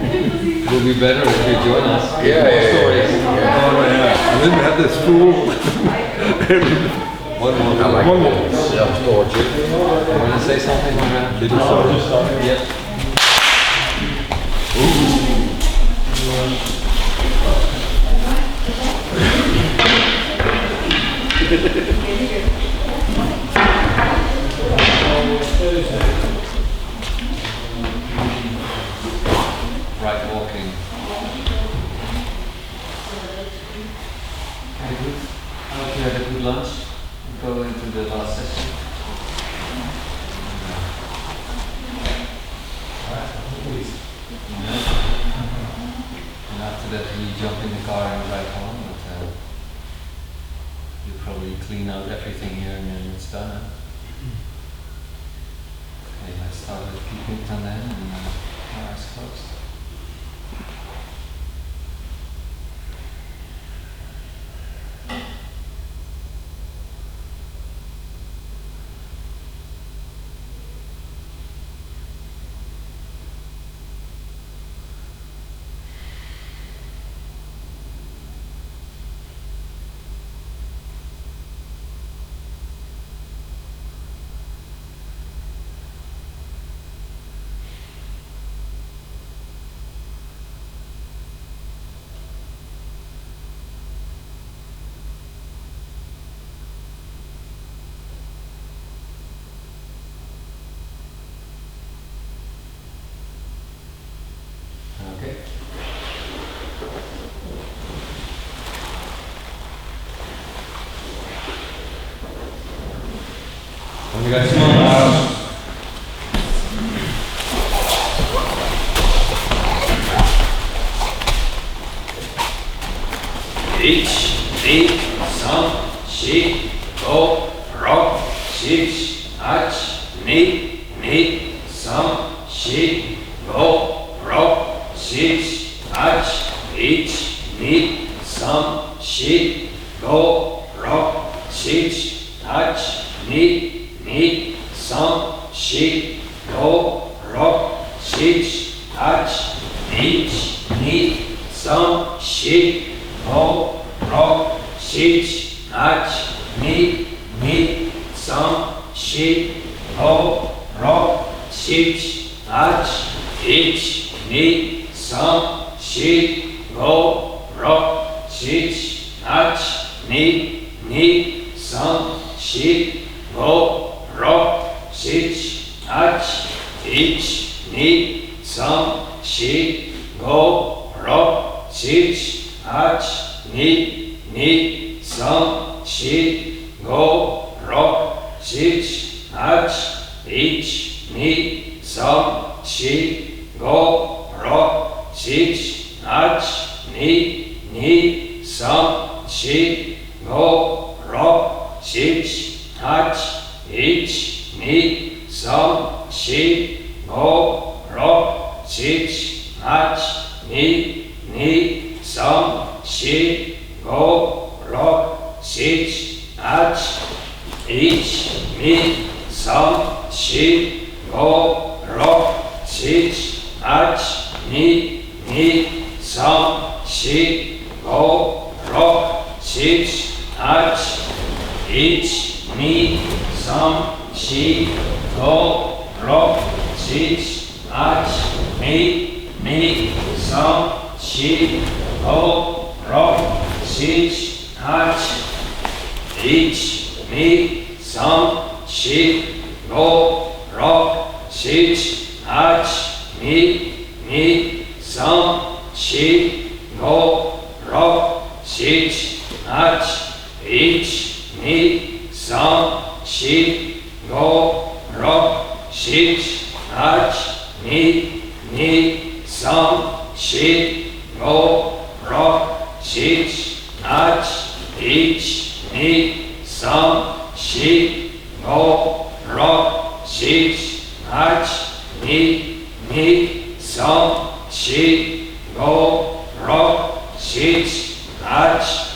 It will be better if you join us. Yeah. Stories. And then we have this fool. One more. One more. Self-storage. You want to say something? Little story. Yep. Right walking. Very good. I hope you had a good lunch. We'll go into the last session. Yeah. And after that we jump in the car and drive home, but you probably clean out everything here and then it's done. Huh? Okay, let's start with keeping tanden and eyes closed. Okay. Ich, die, sam, shi, go, ro, sich, ach, ni, sam, shi, go, ro, sich, ach, ich, ni, sam, shi, go, ro, sich, ach, ni, sam, shi, go, ro, sich, ach, ich, ni, sam, shi, go, ro, sich, ach, ni, sam, shi, go, ro, sich, ach, ich, ni, sam, shi, go, ro, sich, ach, ni, sam, shi, go, ro, sich, ach, ich, ni, sam, shi, go, ro, sich, ach, ni, sam, shi, go, ro, sich, ach, ich, ni, sam, shi, go, ro, sich, ach, ni, sam, shi, go, ro, sich, ach, ich, ni, sam, shi, go, ro, sich, ach, ni, sam, shi, go, ro, sich, ach, ich, ni, sam, shi, go, ro, sich, ach, ni, sam, shi, go, ro, sich, ach, ich, ni, sam, shi, go, ro, sich, ach, ni, sam, shi, go, ro, sich, ach, ich, ni, sam, shi, go, ro, sich, ach, ni, sam, shi, go, ro, sich, ach, ich, ni, sam, shi, go, ro, sich, ach, ni, sam, shi, go, ro, sich, ach, ich, ni, sam, shi, go, ro, sich, ach, ni, sam, shi, go, ro, sich, ach.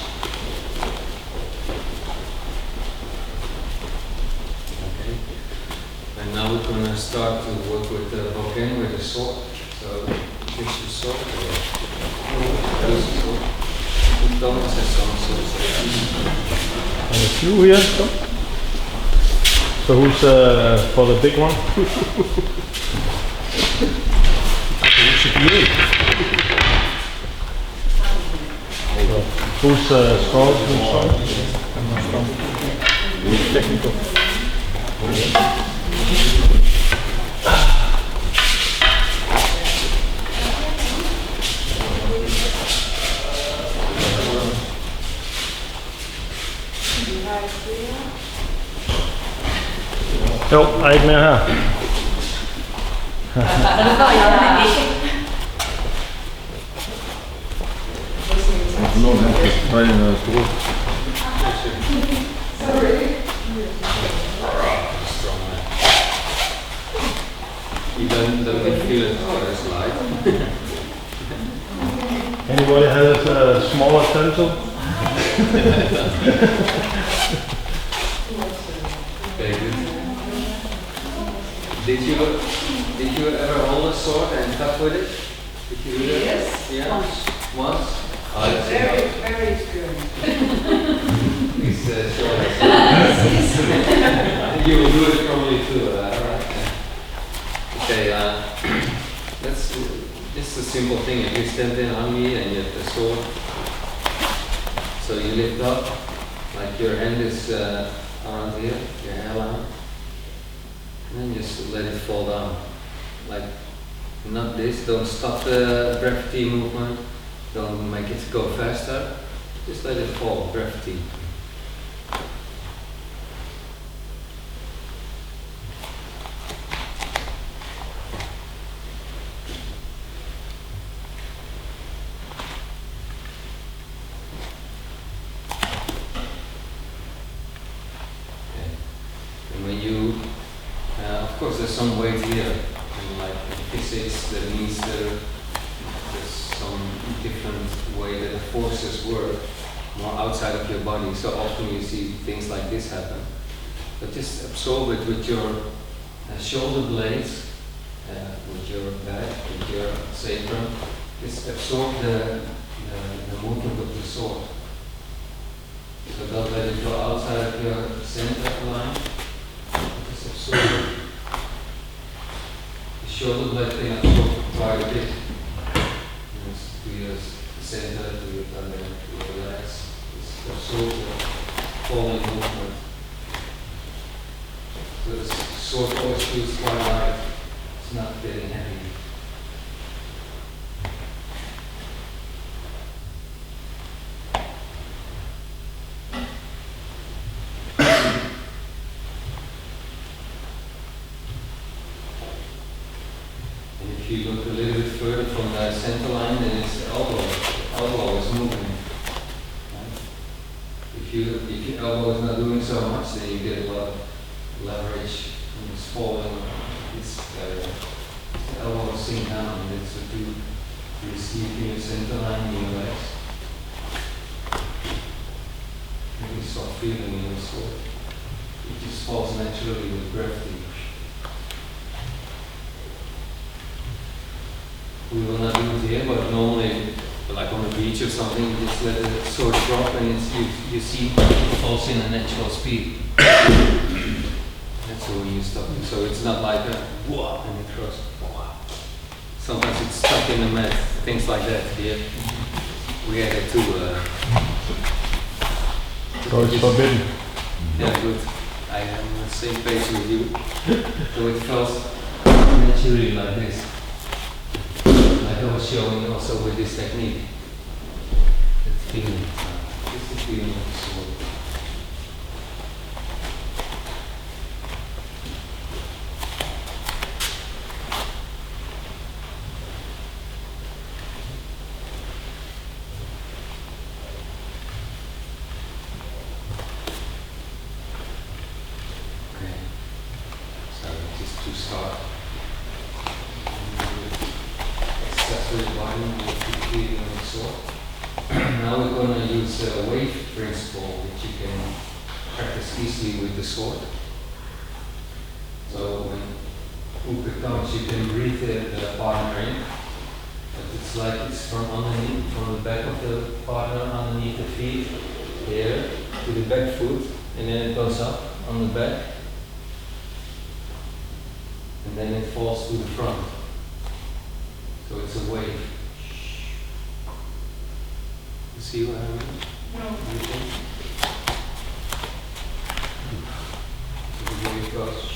Okay. And now we're going to start to work with the volcano with the sword. So if official sword or Thomas has some swords. And a few here. So who's for the big one? Who's strong? Who's strong? I'm not strong. Who's technical? Jo, er ikke mere her. You don't feel it as light. Anybody has a smaller pencil? Very good. Did you ever hold a sword and tap with it? Did you do that? Yes. Yeah. Once. Oh, that's Very, enough. very experienced. Please show us. You will do it probably too, right? Okay, that's just a simple thing. If you stand in on me and you have the sword, so you lift up, like your hand is around here, your hairline, and then just let it fall down. Like, not this, don't stop the gravity movement, don't make it go faster, just let it fall, gravity. Of course, there's some weight here, and like in physics, that means there's some different way that the forces work more outside of your body. So often you see things like this happen. But just absorb it with your shoulder blades, with your back, with your sacrum. Just absorb the movement of the sword. So don't let it go outside of your center line. Just absorb it. The shoulder blade can absorb quite a bit. Just to your center, to your tummy, to your legs. Just absorb the falling movement. So the sword always feels quite light. It's not getting heavy. If you look a little bit further from the center line, then it's the elbow. The elbow is moving. Right? If your elbow is not doing so much, then you get a lot of leverage and it's falling. The elbow sink down, and that's what you receive in your center line in your legs. Maybe stop feeling in your sword. It just falls naturally with gravity. We will not do it here, but normally, like on the beach or something, you just let the sword drop and you see it falls in a natural speed. That's when you stop it. So it's not like a whoa and it goes whoa. Sometimes it's stuck in the mat, things like that here. We had it too. So it's forbidden. Yeah, good. I am on the same page with you. So it feels naturally like this. Like I was showing also with this technique. That feeling. This is the feeling of the sword. Okay. So just to start. Accessory body with the feeling of the sword. Now we're going to use a wave principle, which you can practice easily with the sword. So when Uka comes, you can breathe the palm ring. it's like it's from underneath, from the back of the partner, underneath the feet, here, to the back foot, and then it goes up on the back, and then it falls to the front. So it's a wave. You see what I mean? No. You think? So the wave goes.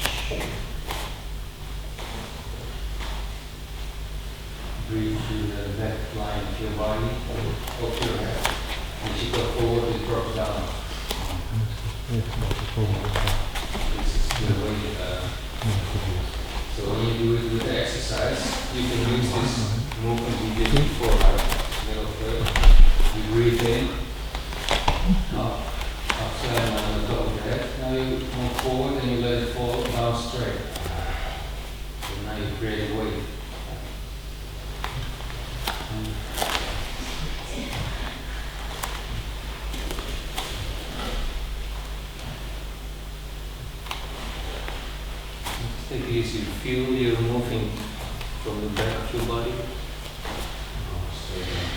Breathe through the back line of your body, of your head. As you go forward, it drops down. This is the way. So when you do it with the exercise, you can use this movement we did before, like middle third. You breathe in, up, upside on the top of your head. Now you move forward and you let it fall down straight. So now you create a wave. Take it easy. Feel you're moving from the back of your body. Straight down.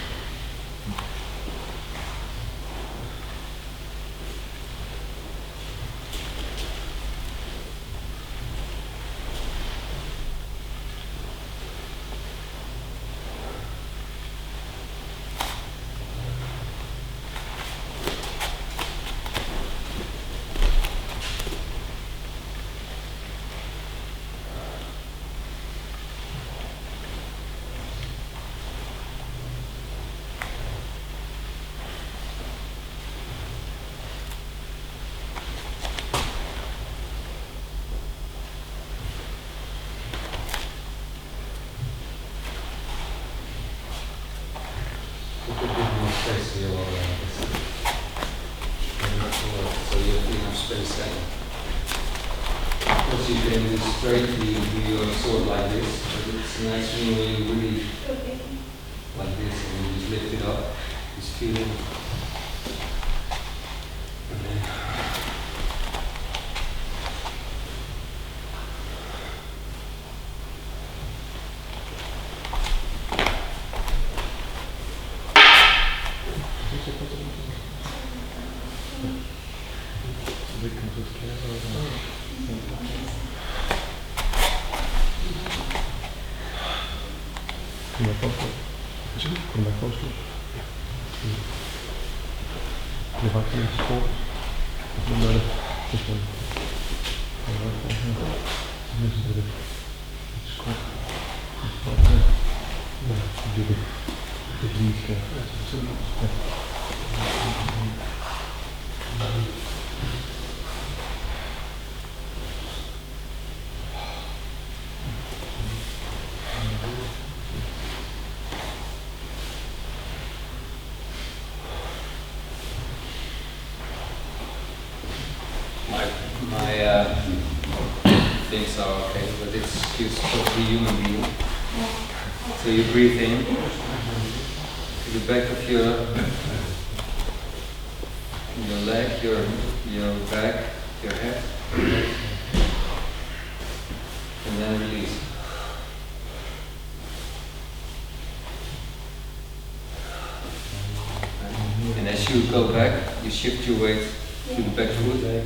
Put a bit more space here all around this. So you have enough space there. Of course you can do straightly do your sword like this, but it's nice when you really like this and you just lift it up, just feel it. And then Kom maar close to. Je gaat hier voor. Of naar de. This one. This is the. It's quite. Yeah, do the technique. my things are okay, but it's you're supposed to be human being. So you breathe in to the back of your leg, your back, your head, and then release. And as you go back, you shift your weight to the back foot.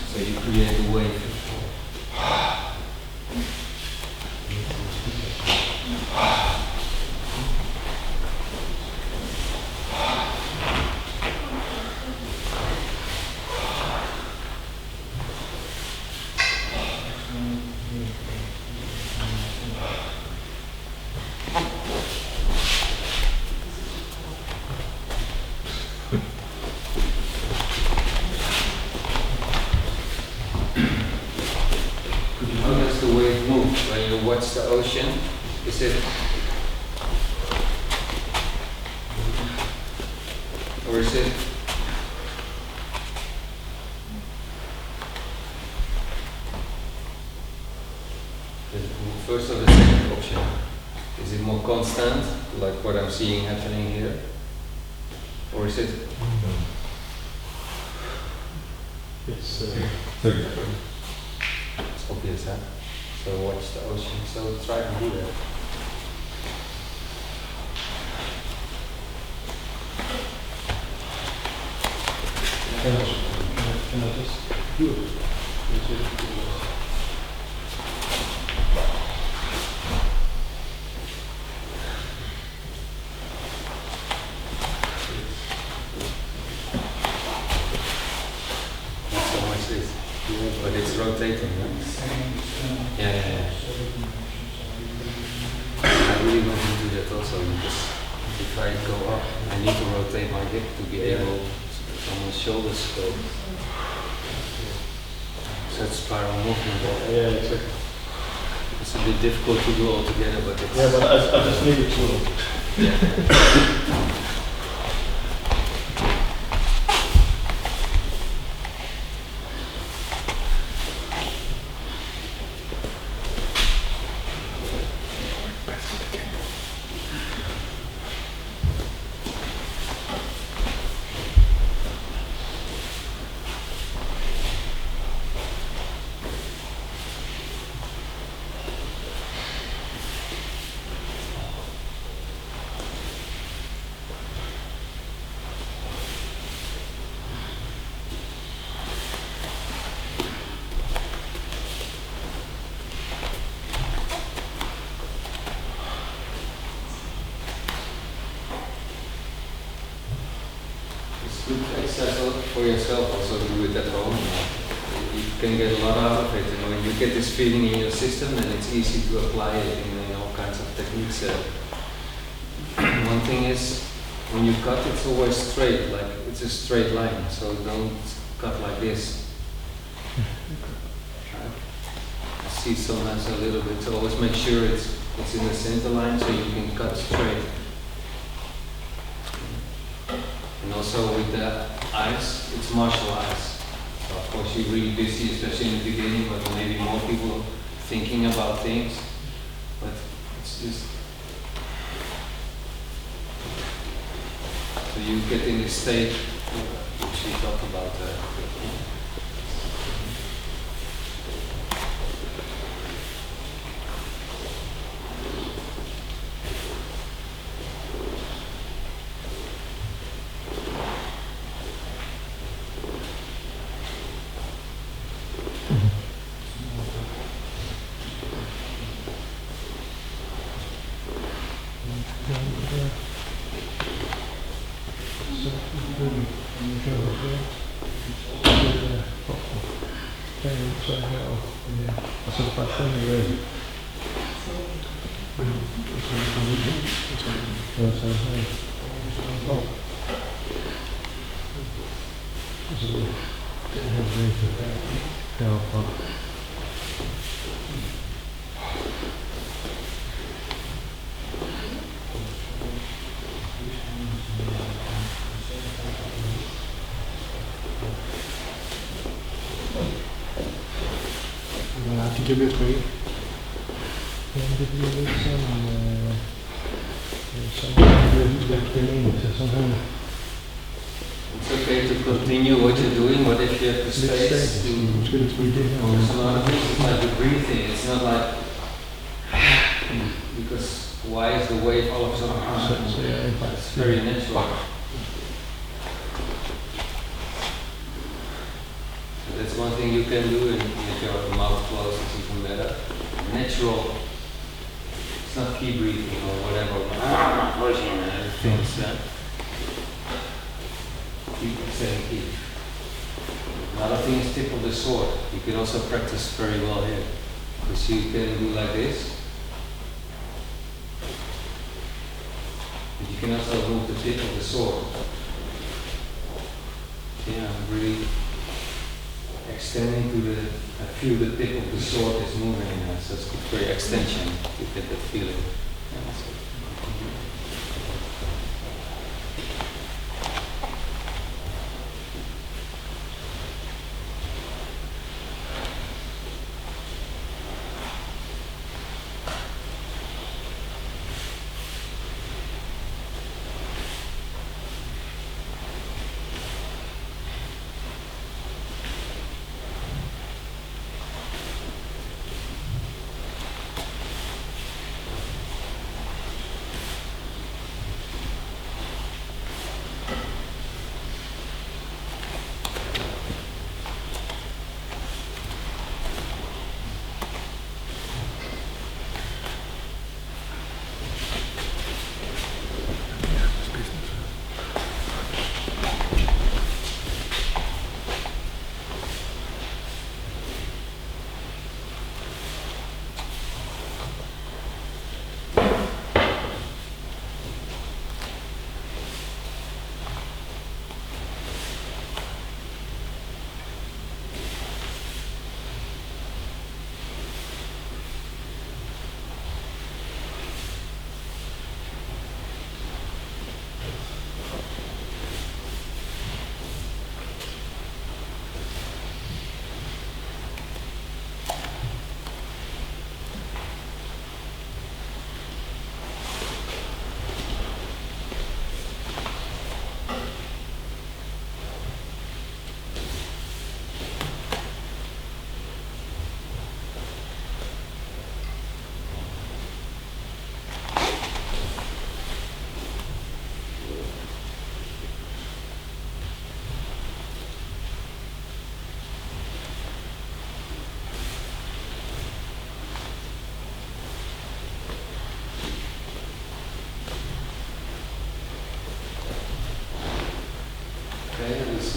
So you create a wave. How does the wave move when you watch the ocean? Is it, or is it the first or the second option? Is it more constant, like what I'm seeing happening here, or is it? It's It's obvious, huh? So watch the ocean. So try to do that. Can I just do it? Not so much this, but it's rotating. Yeah. I really want to do that also because if I go up, I need to rotate my hip to be able so my shoulders go. So it's spiral movement. Yeah, exactly. It's a bit difficult to do all together, but it's... Yeah, but I just need it to. It's good exercise for yourself also to do it at home. You can get a lot out of it, and when you get this feeling in your system, then it's easy to apply it in all kinds of techniques. One thing is, when you cut, it's always straight, like it's a straight line, so don't cut like this. I see sometimes a little bit, so always make sure it's in the center line so you can cut straight. And also with the eyes, it's martial eyes. So of course you're really busy, especially in the beginning, but maybe more people thinking about things. But it's just... So you get in this state, which we talked about. Ik heb weer twee. It's okay to continue what you're doing, but if you have the space to focus on other things, it's like the breathing. It's not like because why is the wave all of a sudden? It's very natural. So that's one thing you can do, and if your mouth closed, it's even better. Natural. It's not keep breathing or whatever. Things. Keep saying keep. Another thing is tip of the sword. You can also practice very well here. Because you can do like this. But you can also move the tip of the sword. Yeah, really extending to the, I feel the tip of the sword is moving, so it's good for your extension. You get that feeling. Yeah, so.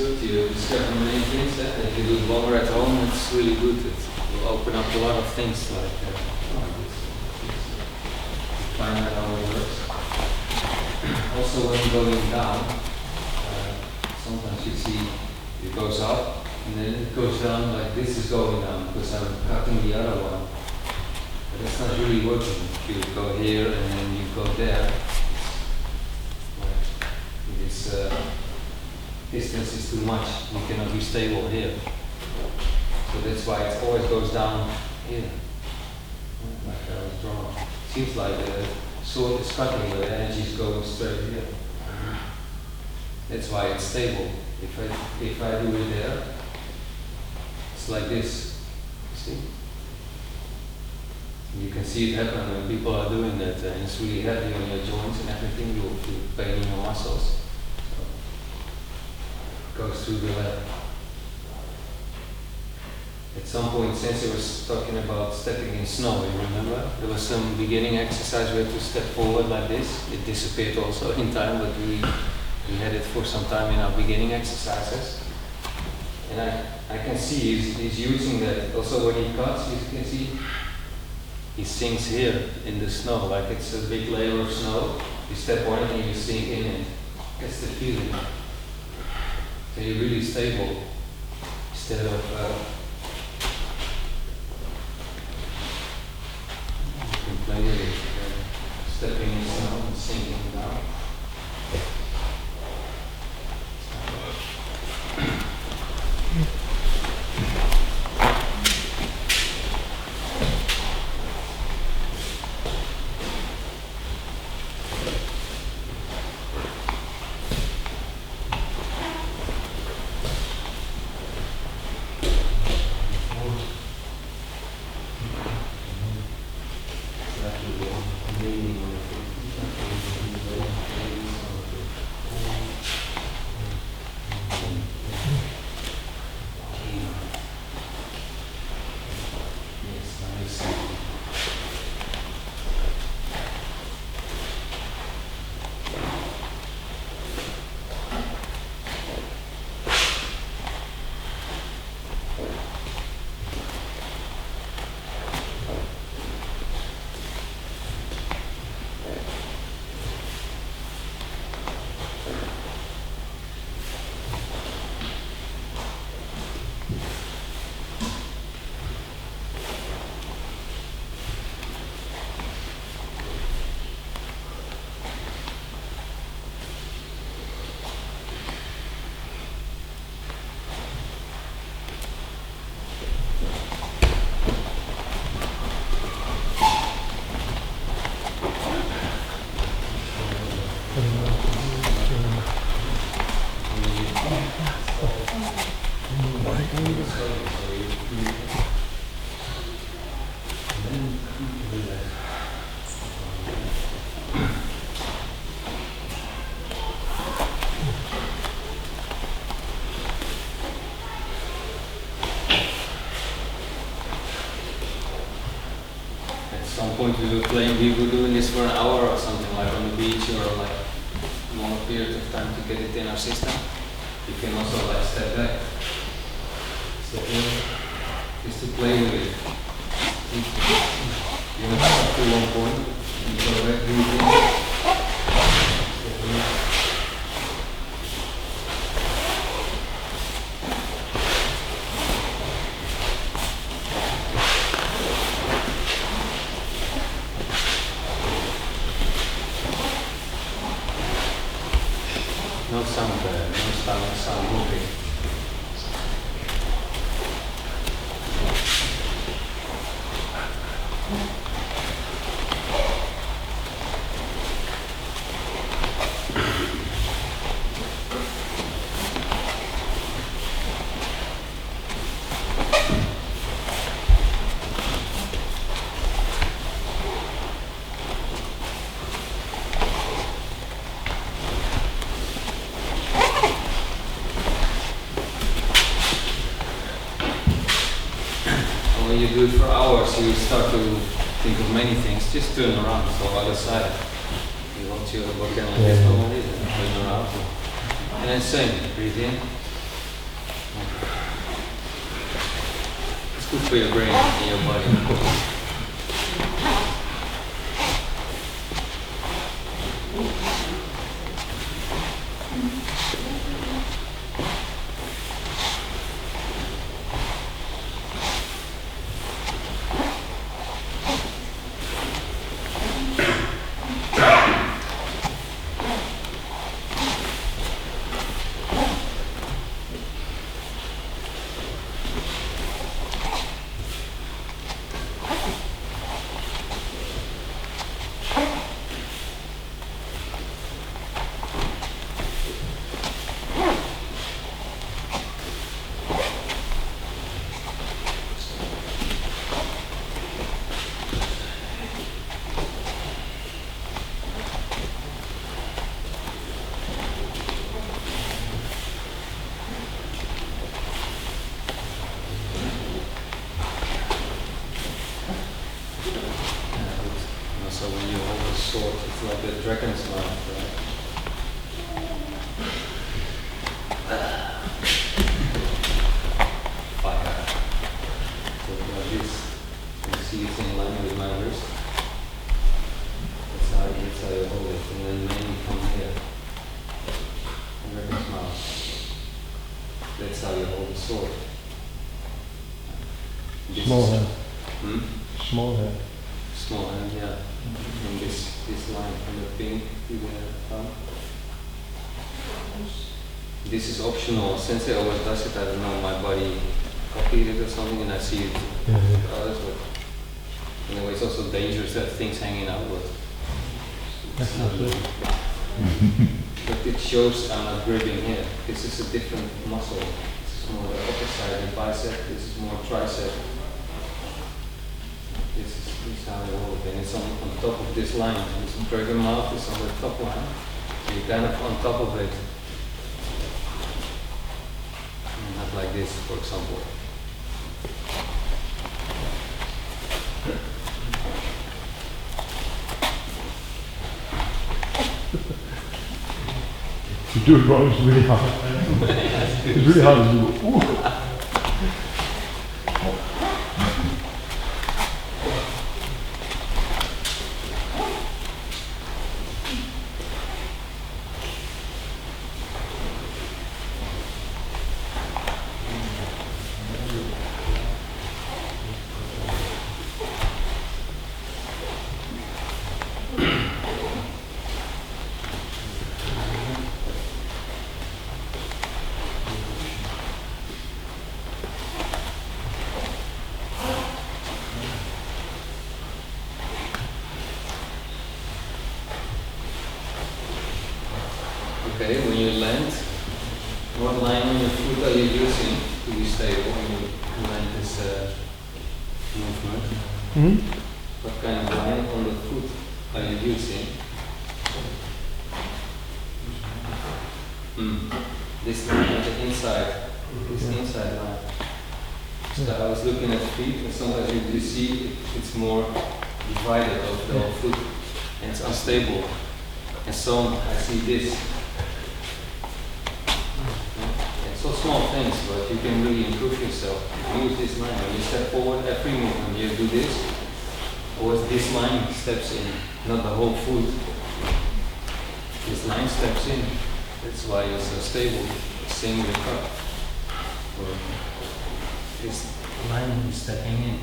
good. You discover many things. If you do it longer at home, it's really good. It will open up a lot of things like find out how it works. Also, when you're going down, sometimes you see it goes up and then it goes down like this is going down because I'm cutting the other one. But it's not really working. If you go here and then you go there, this distance is too much. You cannot be stable here. So that's why it always goes down here. Like I was drawn. Seems like the sword is cutting, but the energy is going straight here. That's why it's stable. If I do it there, it's like this. See? You can see it happen when people are doing that, and it's really heavy on your joints and everything. You'll feel pain in your muscles. So it goes through the leg. At some point, Sensei was talking about stepping in snow, you remember? There was some beginning exercise where to step forward like this. It disappeared also in time, but we had it for some time in our beginning exercises. And I can see he's using that. Also when he cuts, you can see he sinks here in the snow, like it's a big layer of snow. You step on it and you sink in it. That's the feeling. So you're really stable instead of play with it, stepping in snow and sinking down. At some point we were doing this for an hour or something, like on the beach or like a long period of time to get it in our system. You can also like step back, step in, just to play with it. You don't have to one point, you go back, do it again. Step in. No sound moving. When you do it for hours, you start to think of many things. Just turn around, so other side. You want your body like this normally, then turn around. And then same, breathe in, It's good for your brain and your body. So when you hold the sword, it's like a dragon's mouth, right? Fire. So like this, you see it's in line with my wrist. That's how you hold it, and then mainly from here. Dragon's mouth. That's how you hold the sword. This Small is- hand. Hmm? Small hand. Small hand, yeah. And this line from the pin to the thumb. This is optional. Sensei always does it. I don't know, my body copied it or something, and I see it with others. But anyway, it's also dangerous to have things hanging out. But That's not good. but it shows I'm not gripping here. This is a different muscle. This is more the upper side, the bicep. This is more tricep. This is how I hold it, and it's on top of this line. This trigger mouth is on the top line. So you're kind of on top of it. And not like this, for example. You do it wrong, it's really hard. It's really hard to do. Ooh. Okay, when you land, what line on your foot are you using to be stable when you land this movement? Hmm? What kind of line on the foot are you using? This line on the inside, this inside line. So I was looking at feet, and sometimes you see it's more divided of the whole foot, and it's unstable. And some I see this. It's so small things, but you can really improve yourself. Use this line. When you step forward, every movement you do this. Always this line steps in, not the whole foot. This line steps in. That's why you're so stable. Same with the cup. Or this line is stepping in.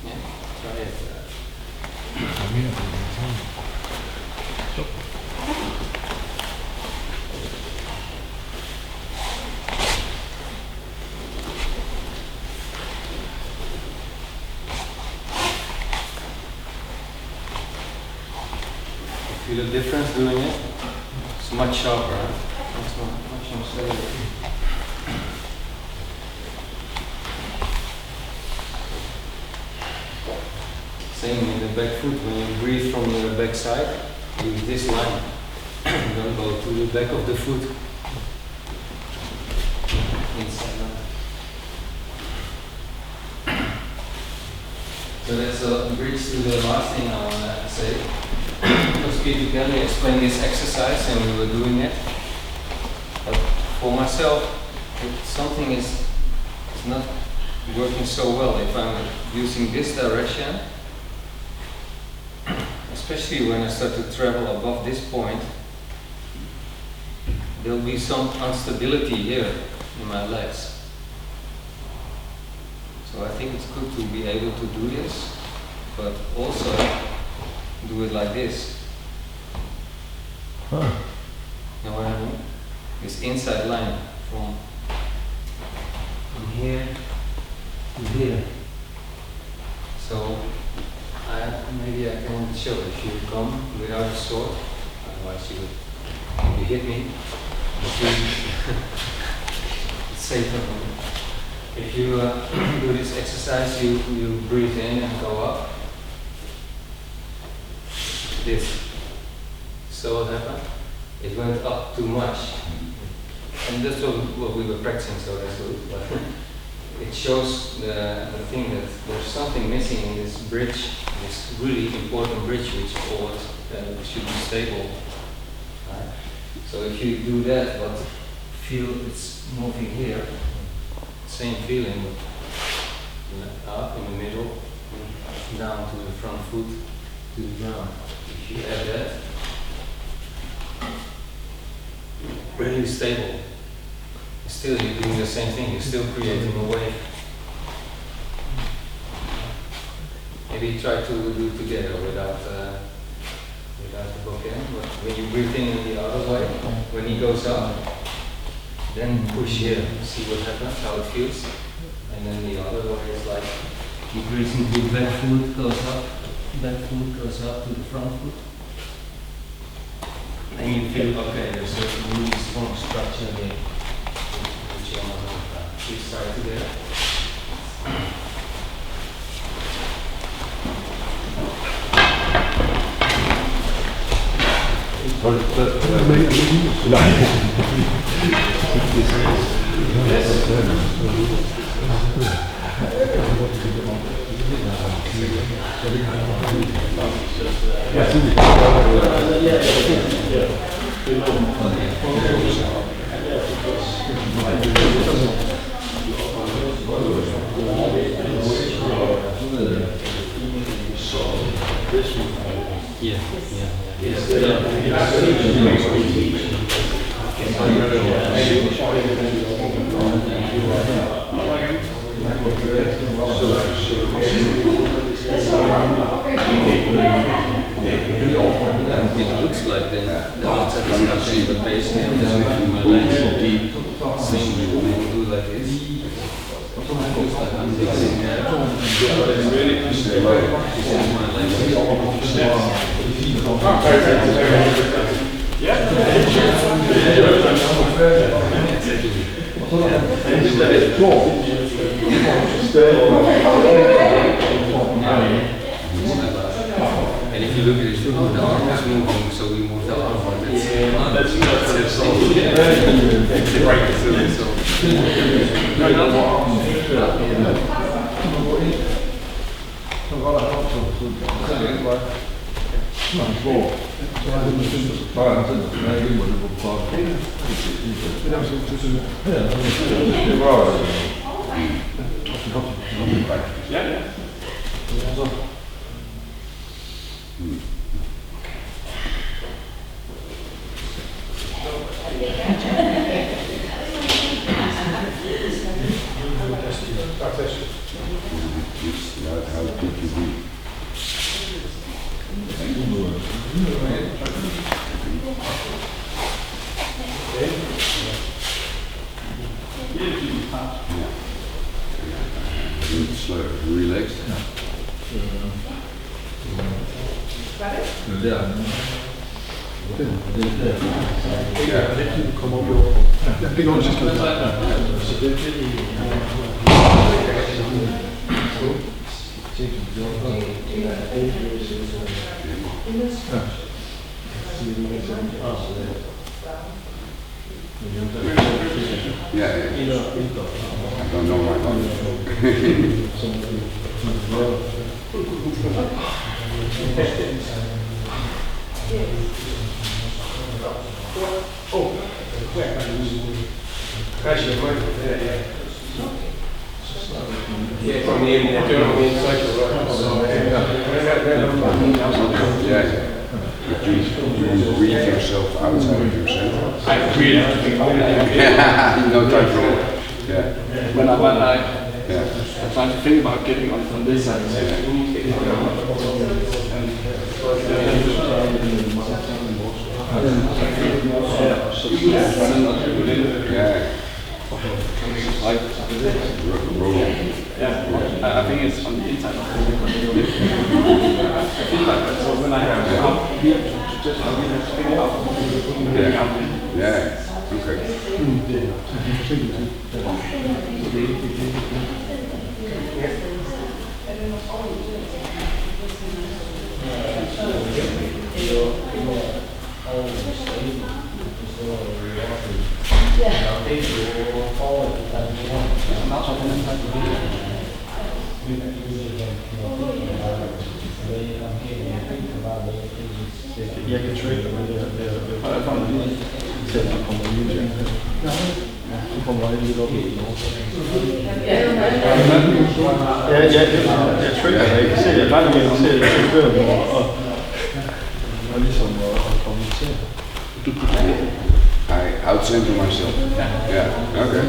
Yeah, try it. Feel the difference doing it? It's much sharper, huh? It's much more stable. Same in the back foot, when you breathe from the back side, use this line. Don't go to the back of the foot. Inside line. So that's a bridge to the last thing I want to say. Because Peter Kelly explained this exercise and we were doing it. But for myself, something is not working so well if I'm using this direction, especially when I start to travel above this point. There'll be some instability here in my legs. So I think it's good to be able to do this, but also do it like this. Huh. You know what I mean? This inside line from here to here. So maybe I can show if you come without a sword, otherwise you hit me. It's safer for me. If you do this exercise, you breathe in and go up. This. So what happened? It went up too much. And that's what we were practicing, so that's good. But it shows the thing that there's something missing in this bridge, this really important bridge which always should be stable. Right? So if you do that, but feel it's moving here, same feeling, but up in the middle, and down to the front foot, to the ground. If you add that, really stable. Still you're doing the same thing, you're still creating a wave. Maybe try to do it together without the bookend, but when you breathe in the other way, when he goes up, then push here, see what happens, how it feels. And then the other way is like, you breathe into the back foot, goes up to the front foot. And you feel, okay, there's a really strong structure here. Please try together. It looks like the outside is touching the base and then my legs deep. Same way, do like this. Looks like I'm fixing that. This is my legs. And if you look at it, the arm is moving, so we move the arm on it. That's How did you do? Relaxed. Kom op, joh. Ja, kijk nog eens. Yeah, I don't know my Oh. Yeah, from the inside. Yeah. But you breathe yourself outside of yourself. I breathe. No time for it. Yeah. When I Yeah. try to think about getting on from this side. Yeah. Like, Rolling. yeah, I think it's on the inside of the I feel like that's when I have here, just figure out getting out. Yeah. Okay. Jeg kan trade med det der kommer lige ind. Så kommer jeg lidt op i den også. Jeg trader ikke. Jeg ser det ret igen, ser det før og ligesom at komme til. I out-center myself. Yeah. Okay.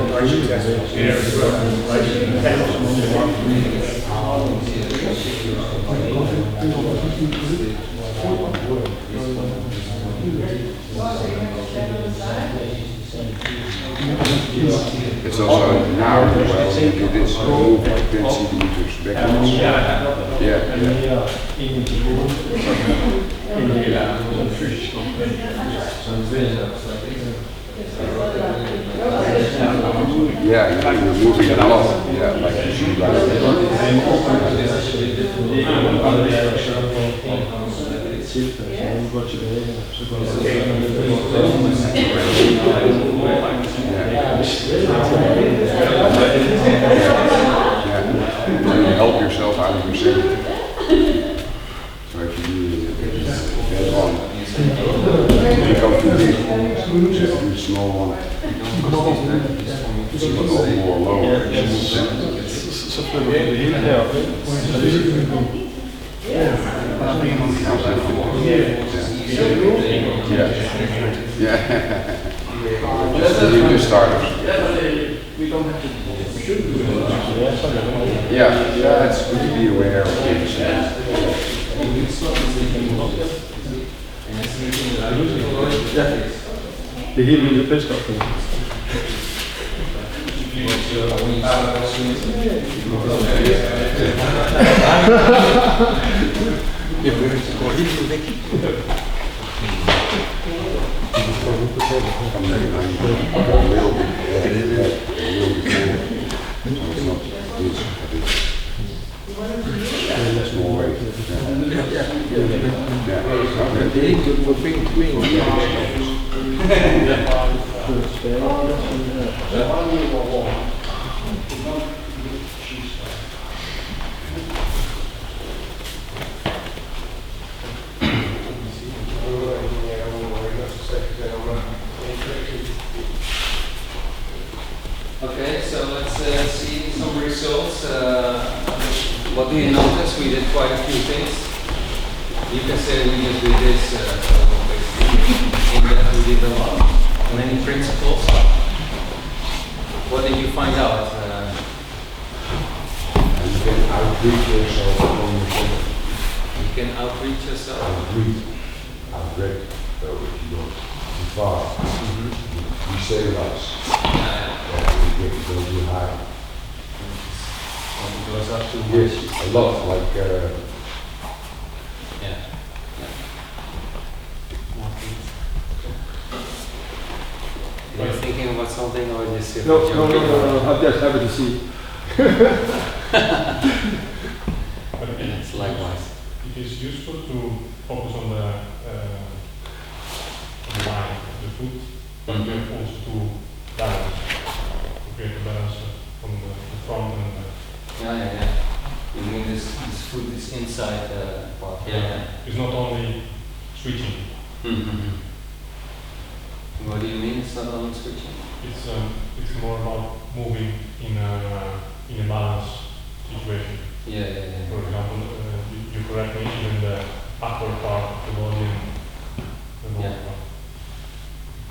It's also now, well, you do this move like 10 centimeters backwards. Yeah, you're moving a lot. Yeah, like you should to help yourself out of your center. So if you get on, you go too big, too small one, it's a lot more lower. Så flytter vi det hele heroppe. Yeah. You do starters. Yeah, it's good to be aware of things. Det er helt vildt bedst op. Jeg går helt væk. Okay, so let's see some results. What do you notice? We did quite a few things. You can say we just did this. In that we did a lot, many principles. What did you find out? You can outreach yourself from yourself. You can outreach yourself. Outbreak, so if you go too far, you stabilize. You go too high. It goes up too much. Yes, a lot, like Yeah. You're thinking about something or just No, I'm just happy to see. But again, It's likewise. it is useful to focus on the line of the foot, but then also to balance, to create a balance from the front and Yeah. You mean this foot is inside the part? Yeah. it's not only switching. Mm-hmm. What do you mean it's not on switching? It's more about moving in a balance situation. Yeah. For example, you correct me, even the upper part of the body and the lower Yeah. part.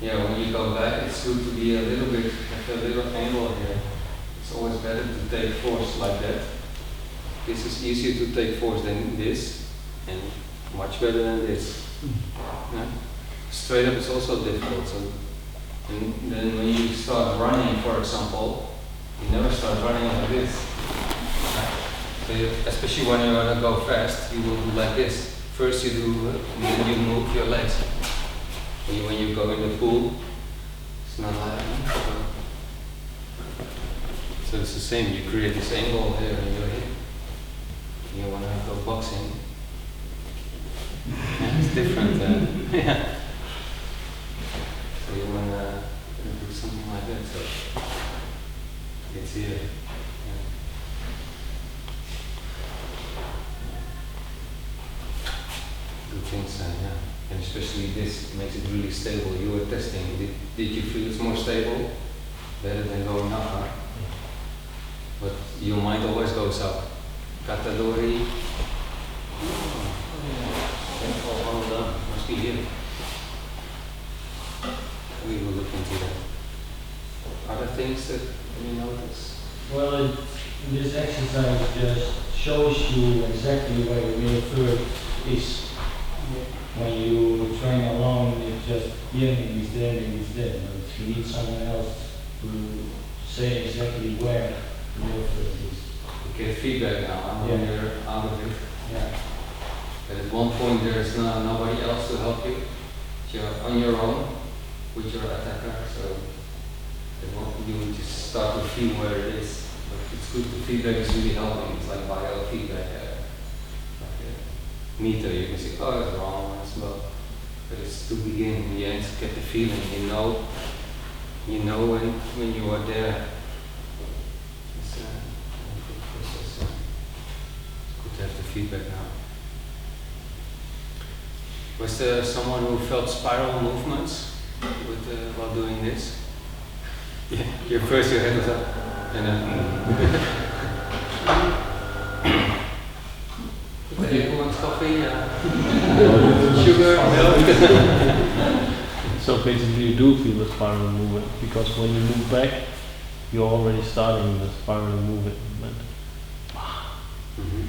Yeah, when you go back, it's good to be a little bit, like a little angle here. It's always better to take force like that. This is easier to take force than this, and much better than this. Yeah? Straight up is also difficult. So, and then when you start running, for example, you never start running like this. So especially when you want to go fast, you will do like this. First you do, and then you move your legs. When you go in the pool, it's not like that. So it's the same. You create this angle here in your hip. You want to go boxing. Yeah, it's different. Yeah. So you want to do something like that. So it's here. Yeah. Good things, yeah. And especially this makes it really stable. You were testing. Did you feel it's more stable? Better than going up, huh? But your mind always goes up. Katadori. Oh, done. Must be here. We will look into that. Other things that you notice? Well, this exercise just shows you exactly where the real foot is. When you train alone, it's just yin is there, yin is there. But you need someone else to say exactly where the real foot is. You get feedback now when you're out of it. Yeah. But at one point there's nobody else to help you. You're on your own with your attacker, so at one point you just start to feel where it is. But it's good, the feedback is really helping. It's like biofeedback. Meter, you can say, oh, it's wrong, it's low. But it's to begin, in the end, get the feeling, you know when you are there. It's a good process. It's good to have the feedback now. Was there someone who felt spiral movements with while doing this? Yeah, your head was up, and then. Who wants coffee? Sugar, milk? So basically you do feel the spiral movement, because when you move back, you're already starting the spiral movement. Mm-hmm.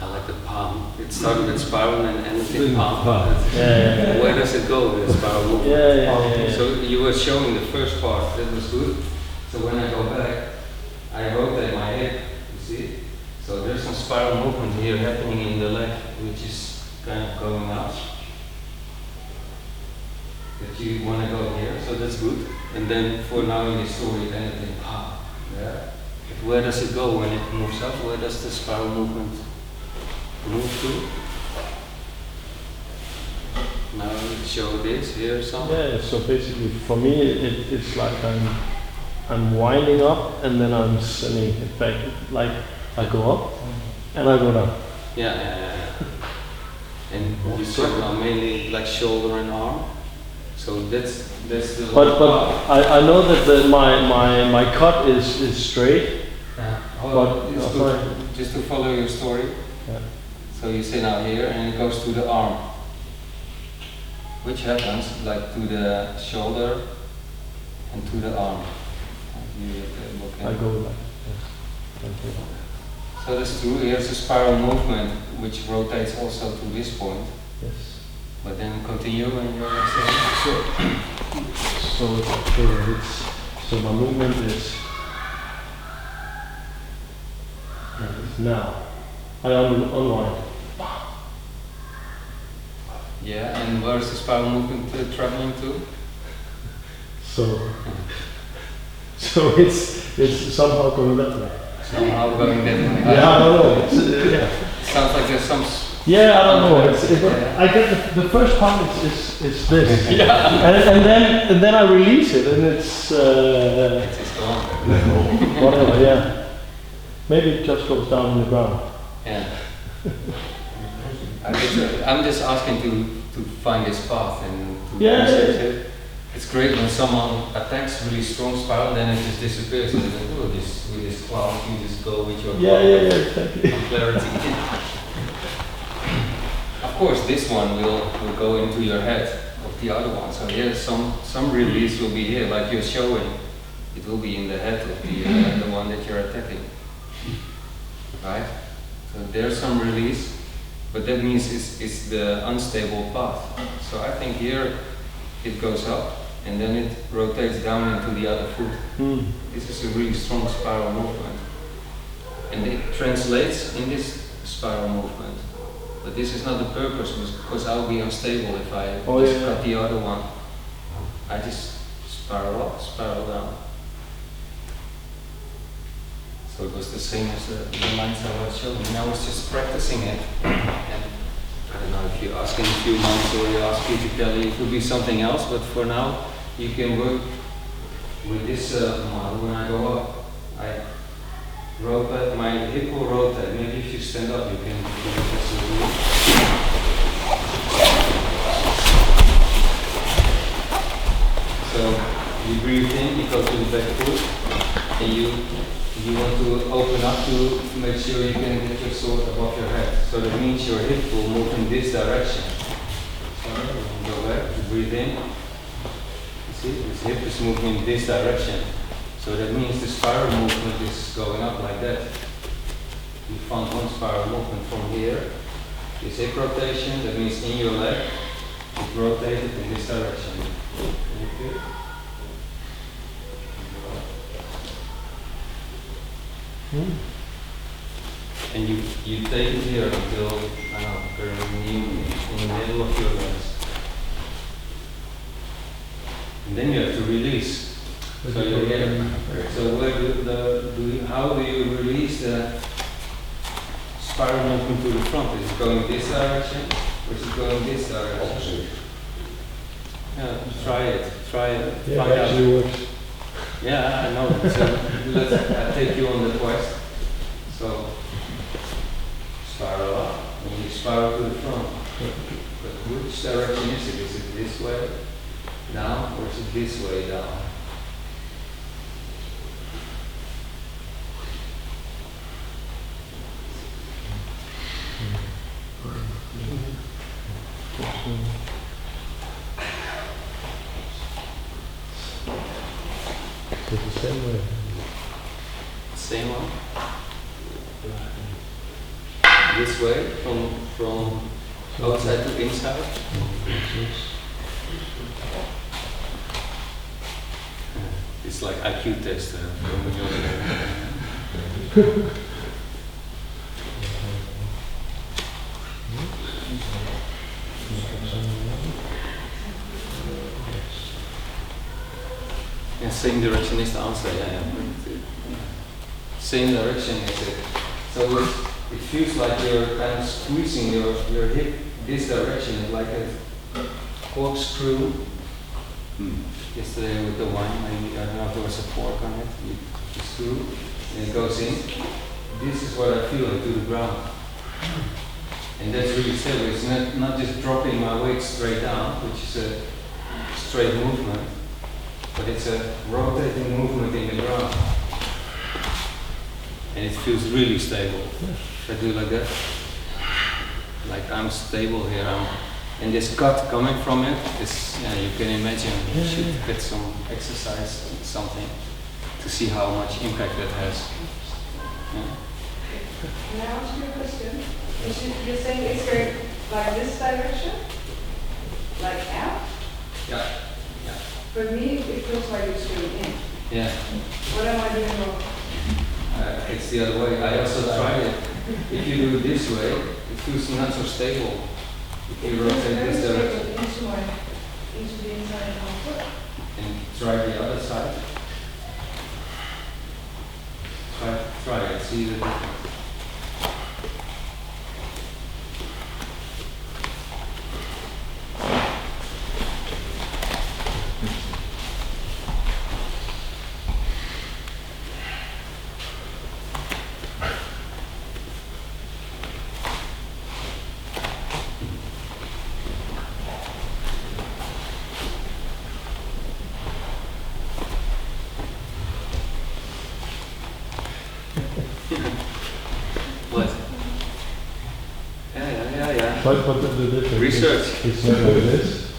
I like the palm. It started with spiral and ended in palm. Yeah. Where does it go, the spiral movement? Yeah. So you were showing the first part, that was good. So when I go back, I rotate my hip. See? So there's some spiral movement here happening in the leg, which is kind of going up. That you want to go here, so that's good. And then for now in the story, then it in palm. Yeah. But where does it go when it moves up? Where does the spiral movement move to? Now we show this here something. Yeah, so basically for me it's like I'm winding up and then I'm sending it back. Like I go up and I go down. Yeah. And you show now mainly like shoulder and arm. So that's the. But I know that my cut is straight. But it's good. Just to follow your story. Yeah. So you sit now here and it goes to the arm. Which happens like to the shoulder and to the arm. I go like So that's true. Here's a spiral movement which rotates also to this point. Yes. But then continue and you're saying. So my movement is now. I unwind. Yeah, and where's the spiral movement traveling to? So it's somehow going that way. Somehow going that way. Yeah, I don't know. It's, Sounds like there's some. Yeah, I don't know. I get the first part is this. Yeah. And then I release it and it's gone. whatever. Yeah. Maybe it just goes down on the ground. Yeah. I'm just asking to find this path and to Yeah, research yeah. it. It's great when someone attacks really strong spiral, then it just disappears. And then, oh, this with this cloud, you just go with your Yeah, exactly. clarity. Of course, this one will go into your head of the other one. So yeah, some release will be here, like you're showing. It will be in the head of the one that you're attacking, right? So there's some release, but that means it's the unstable path. So I think here it goes up and then it rotates down into the other foot. This is a really strong spiral movement, and it translates in this spiral movement. But this is not the purpose, because I'll be unstable if I cut the other one. I just spiral up, spiral down. So it was the same as the lines I was showing. And I was just practicing it. And I don't know if you ask in a few months or you ask Peter Kelly, it will be something else. But for now, you can work with this model. When I go up, I rotate, my hip will rotate. Maybe if you stand up, you can just So you breathe in, you go to the back foot, and you want to open up to make sure you can get your sword above your head. So that means your hip will move in this direction. So go back, breathe in. You see, this hip is moving in this direction. So that means the spiral movement is going up like that. You found one spiral movement from here. This hip rotation, that means in your leg, it rotated in this direction. Okay. And you take it here until, I don't know, you're in the middle of your legs. And then you have to release. So you're here. So where how do you release the spiral movement to the front? Is it going this direction or is it going this direction? Opposite. Yeah, try it. Yeah, Find it out. actually works. Yeah, I know. So let's take you on the quest. So spiral up, and you spiral to the front. But which direction is it? Is it this way down, or is it this way down? It's the same way. Same one. This way, from outside to inside. It's like IQ test. Yeah, same direction is the answer. Yeah. Same direction is it. So it feels like you're kind of squeezing your hip this direction. It's like a corkscrew. Yesterday with the wine, maybe, I don't know if there was a fork on it. You screw and it goes in. This is what I feel into the ground. And that's really stable. It's not just dropping my weight straight down, which is a straight movement, but it's a rotating movement in the ground. And it feels really stable. If I do like that, like I'm stable here, and this cut coming from it is, you can imagine, you should get some exercise, something, to see how much impact that has. Yeah. Can I ask you a question? You're saying it's going like this direction? Like out? Yeah. For me, it feels like it's going in. Yeah. What am I doing wrong? It's the other way. I also tried it. If you do it this way, it feels not so stable. If you rotate this direction Into the inside of my foot. and try the other side. Try it, see the difference. But the difference Research. is not like this.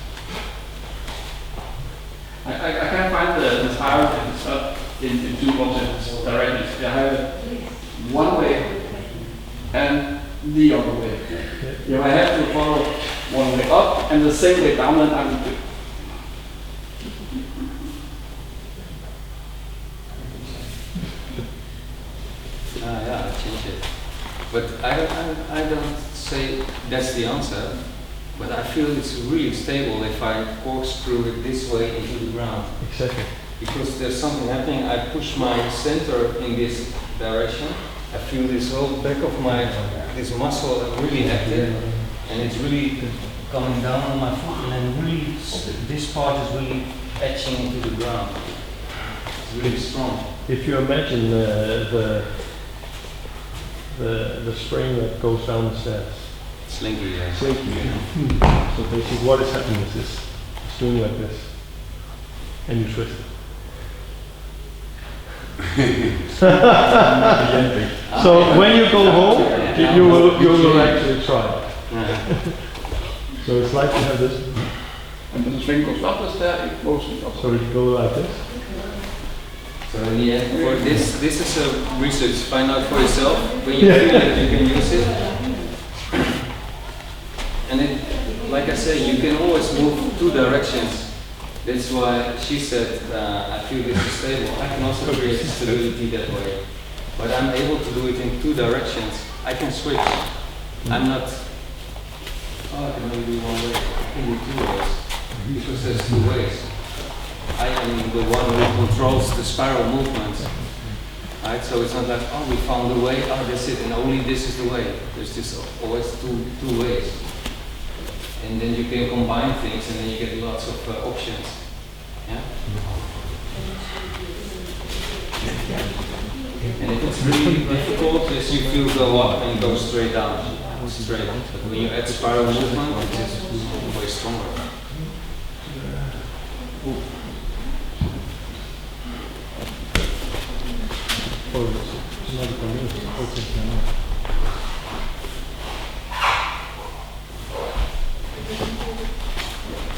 I can't find the spiral if it's not in two opposite directions. I have it one way and the other way. If I have to follow one way up and the same way down, then I'm good. Yeah, I change it. But I don't say that's the answer, but I feel it's really stable if I corkscrew it this way into the ground. Exactly. Because there's something happening, I push my center in this direction, I feel this whole back of my, this muscle really active, and it's really coming down on my foot, and then really, this part is really etching into the ground. It's really strong. If you imagine the spring that goes down the stairs, Slinky, yeah. slinky. So basically, what is happening is this: it's doing like this, and you twist it. So when you go home, you will actually try it. So it's like you have this. And when the string goes up the stair, it goes up. So you go like this. So in the end, for this is a research. Find out for yourself. When you feel it, you can use it. And it, like I say, you can always move two directions. That's why she said, I feel this is stable. I can also create stability that way. But I'm able to do it in two directions. I can switch. I'm not, I can only do one way. I can do two ways. Because there's two ways. I am the one who controls the spiral movement. Right? So it's not like, oh, we found the way, oh, that's it, and only this is the way. There's just always two ways. And then you can combine things, and then you get lots of options. Yeah? And if it's really difficult, just you feel go up and go straight down. Straight. But when you add spiral movement, it's just way stronger.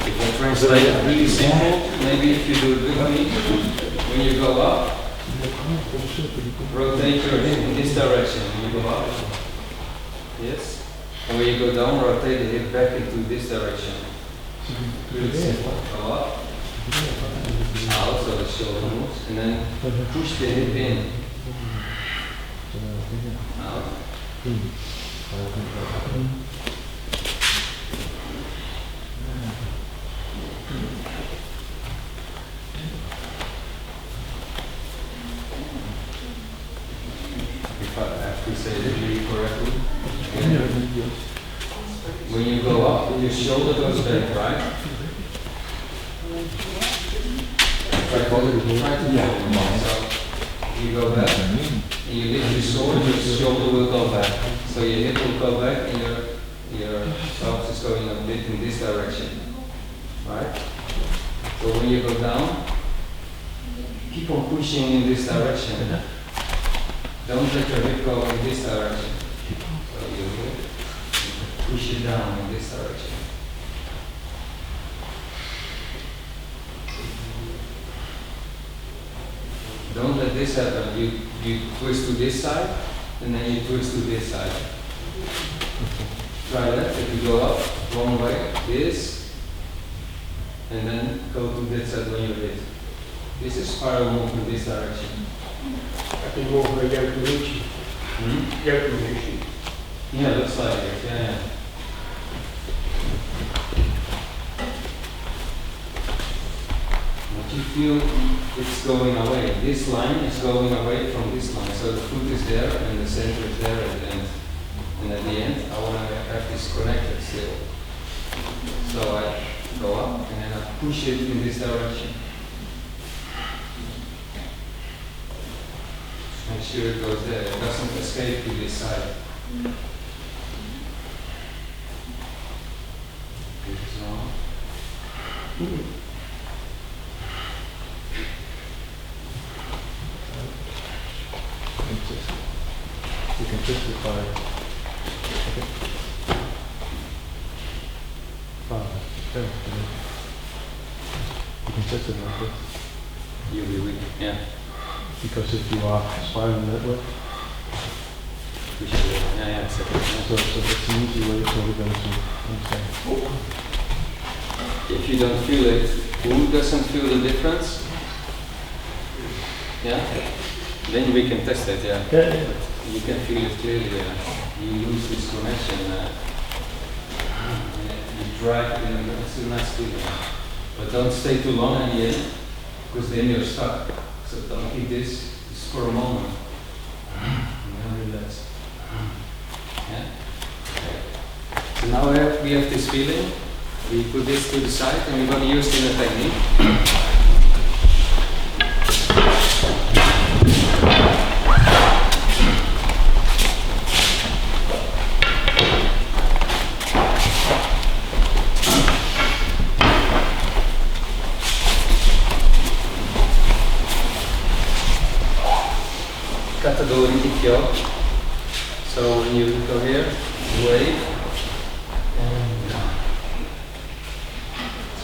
If I translate it really simple, maybe if you do it with me, when you go up, rotate your hip in this direction when you go up. Yes? And when you go down, rotate the hip back into this direction. Really simple. Go up, out, so the shoulder moves, and then push the hip in. Out. If I have to say it really correctly, when you go up, your shoulder goes back, right? Try to so you go back, and you lift your shoulder will go back. So your hip will go back, and your pelvis is going a bit in this direction, right? So when you go down, keep on pushing in this direction. Don't let your hip go in this direction. So you push it down in this direction. Don't let this happen. You twist to this side, and then you twist to this side. Try that. If you go up one way, this, and then go to this side when you hit. This is spiral move in this direction. I think more of a Aikido Yuishinkai. Aikido Yuishinkai. Yeah, looks like it. Yeah. But you feel it's going away. This line is going away from this line. So the foot is there and the center is there at the end. And at the end, I want to have this connected still. So I go up and then I push it in this direction. Make sure it goes there. It doesn't escape to this side. This is wrong. You can justify. Okay. sense. You can test it like this. You'll be weak. Yeah. Because if you are spiraling that way, We should, yeah, exactly. so that's an easy way for them to understand. If you don't feel it, who doesn't feel the difference? Yeah? Then we can test it, yeah. Yeah, yeah. But you can feel it clearly, you lose this connection. You drag, it's a nice feeling. But don't stay too long in the end, because then you're stuck. So don't keep this just for a moment. And then relax. Yeah? So now we have this feeling. We put this to the side and we're going to use it in a technique. Category Ikkyo. So when you go here, wave, and down.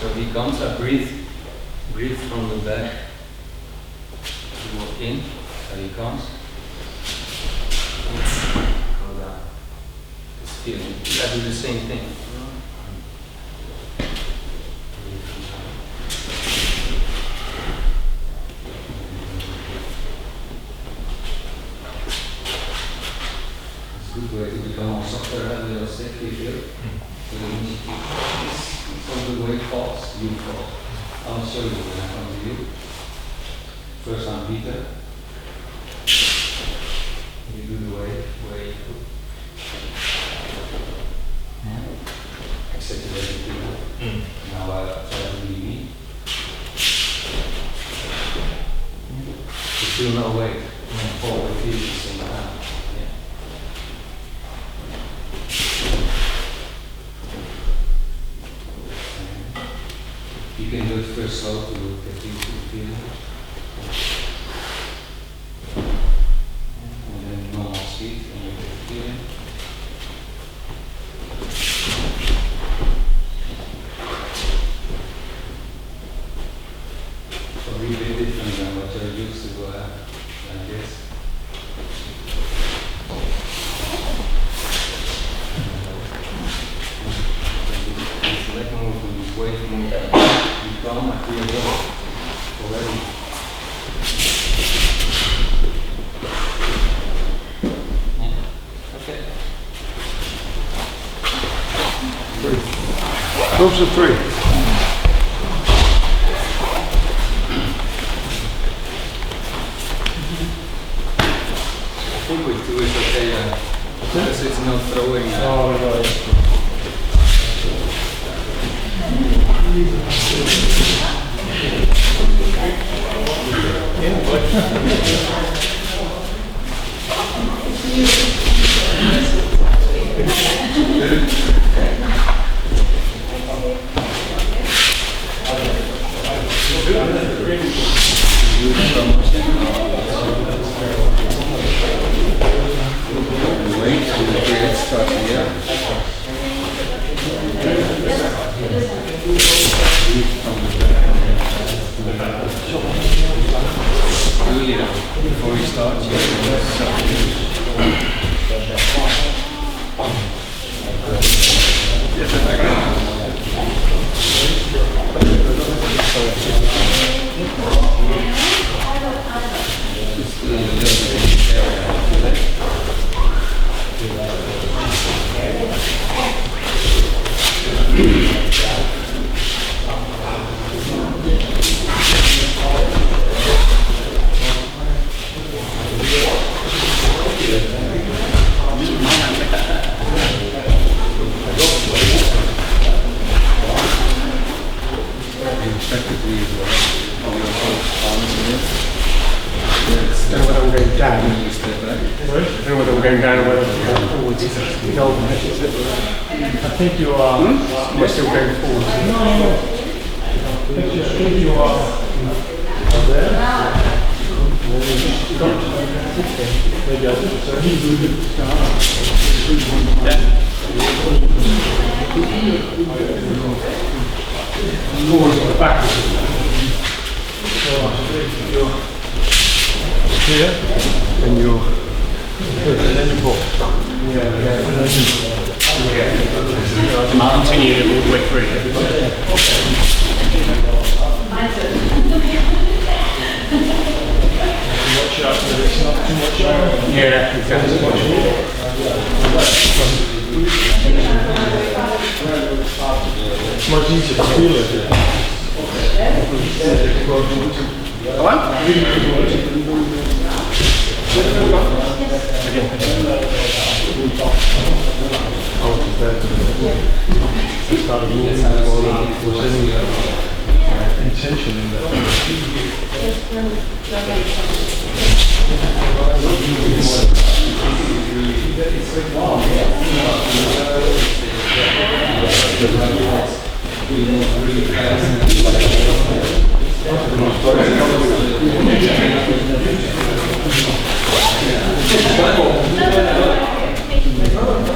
So he comes, I breathe from the back, you walk in, so he comes, go down. This feeling, I do the same thing. Good way to become more softer, a little sticky feel. So the way it falls, you fall. I'll show you when I come to you. First I'm Peter. You do the wave. Exaggerate Peter. Now I try to be me. You feel no weight. Forward feel the same time. You can do it first slow to get used to the feeling. And then normal speed and you get the feeling. So really different than what you're used to like this. This leg movement, this wave movement. Down at the already. Okay. Groups of three. I think with two is okay, because it's not throwing. Before we start, I think you are. We're still going forward. No. I think you are there. Maybe I did. So he's forwards or backwards. You're here, and you pull. I'll continue all the way through. Watch out that it's not too much sharp. Yeah, exactly. It's much easier to feel it. Come on. Started moving was any intention in that.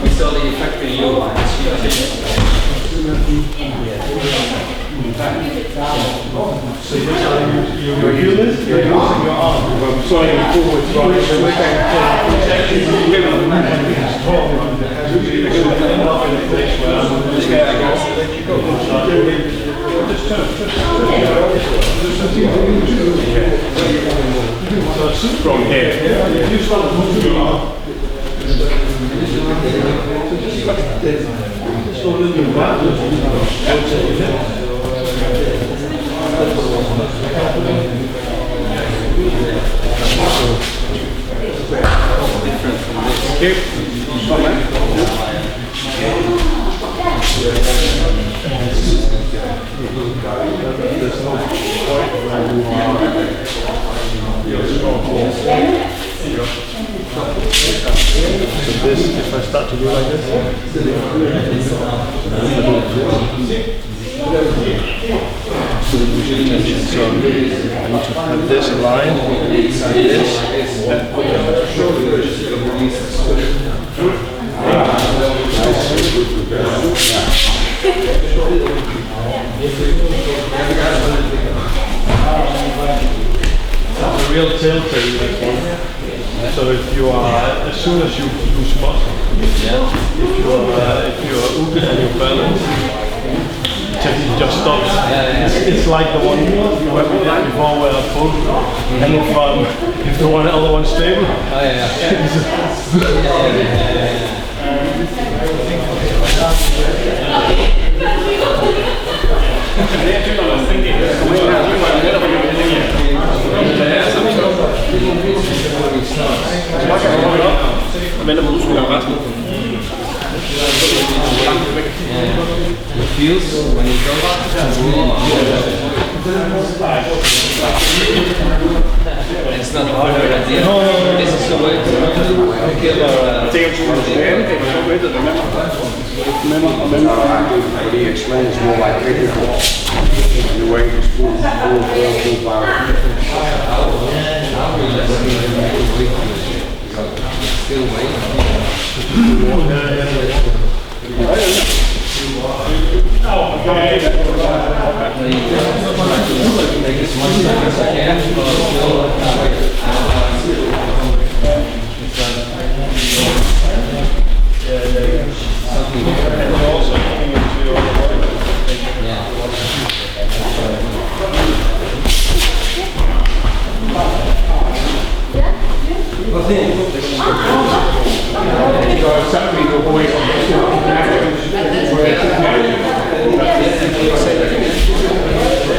We saw the effect in you. So you feel this? You're using your arm. I'm sorry, forwards, right? So we're going to end up in a place where I'm just going to let you go. Just turn. So it's from here. If you start moving your arm, just a little bit backwards. Different from this. Okay. There's no point where you are. So this, if I start to do like this, so I need to have this line, this, and put it. It's a real tilter in this one. So if you are, as soon as you lose muscle, if you are open and you balance, technique just stops. It's like the one you have before where I pull, and if the other one's stable. It feels when you go back. It's not a good idea. This is the way to kill our. What he explains is more like technical. The way it's full power. Still wait. Take as much time as I can, but still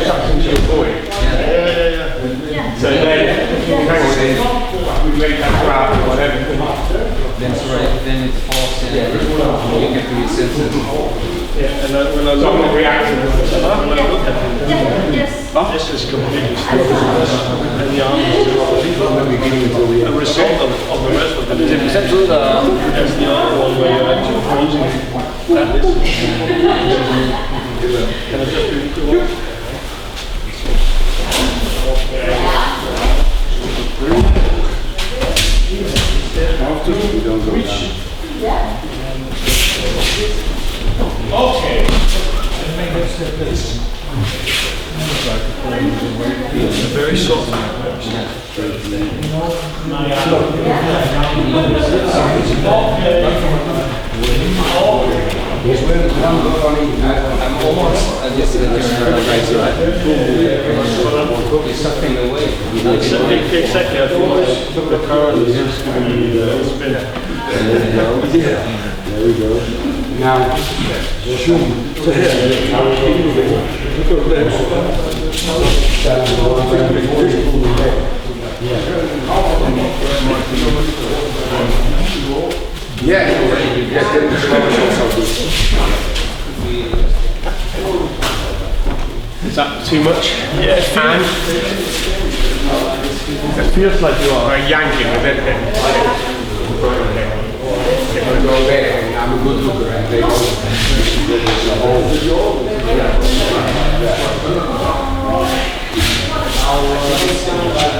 something different. So then, we make that graph or whatever. That's right, then it falls in. You get to be sensitive. Yeah, and when I look at this is completely still. And the arm is still a result of the rest of the difference. That's the other one where you're actually closing that distance. Can I just do equal? After we don't go down. Okay. very soft. I'm almost just right. It's sucking away. Exactly, I thought the current is just going to be spin. There we go. Now, Is that too much? Yeah, it feels like you are yanking with it. if I go back and I'm a good looker and they go.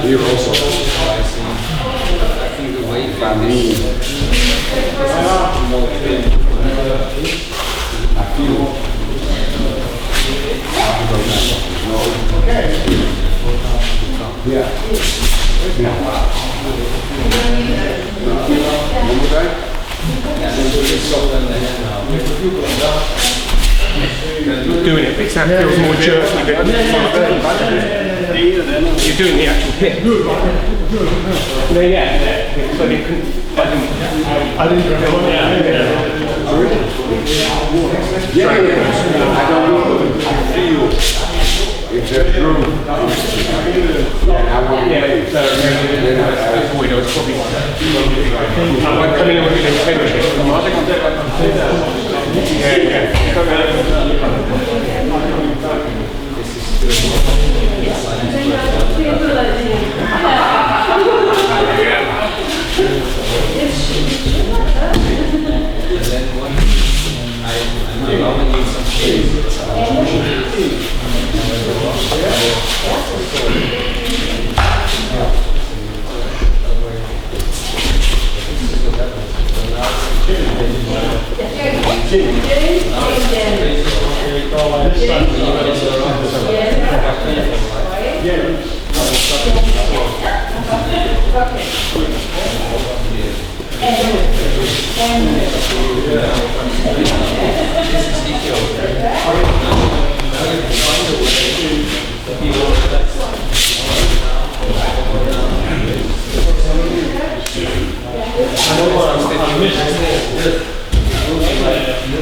Here also. I think the way By me. I feel. Yeah. Doing it, because that feels more jerky than you're doing the actual hit. No, so you can, I didn't I don't know. I feel if there's room. And I want to play. we know it's probably I'm coming in with an integrity. I'm allowing you some space.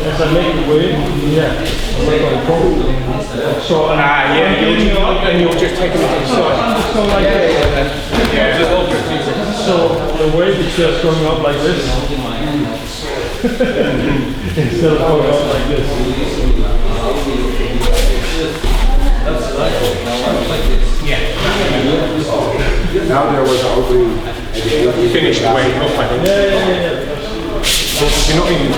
As I make the way, so and you'll just take them to the side. So like so the weight is just going up like this instead of going up like this. Now there was an opening. Finish the way up, I think. Yeah. You're not even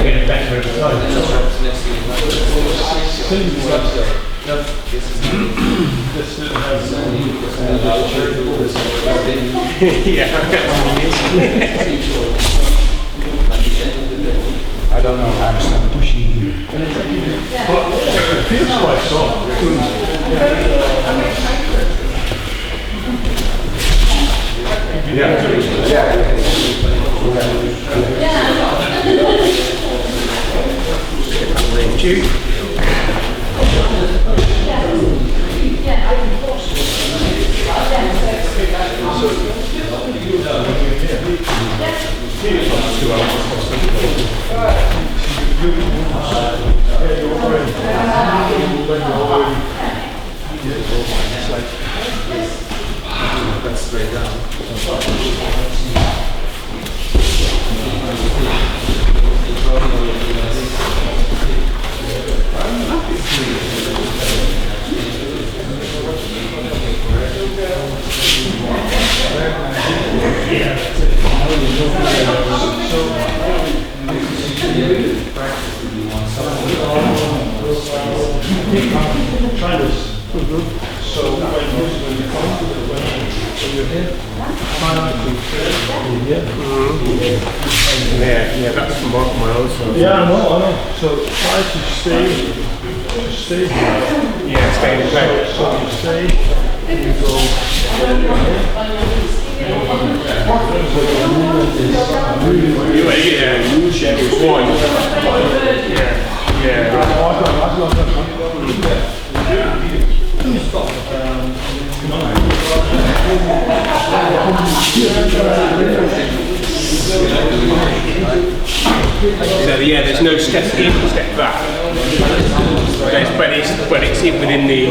getting better at the time. I don't know how to start pushing here. But it feels quite soft. That's straight down. Try this. So when you come to the try not to yeah, that's from my own side. Yeah, I know. So try to stay stay here. Yeah, stay in place. So you stay, you go. One. So yeah, there's no step in, step back. But it's in within the.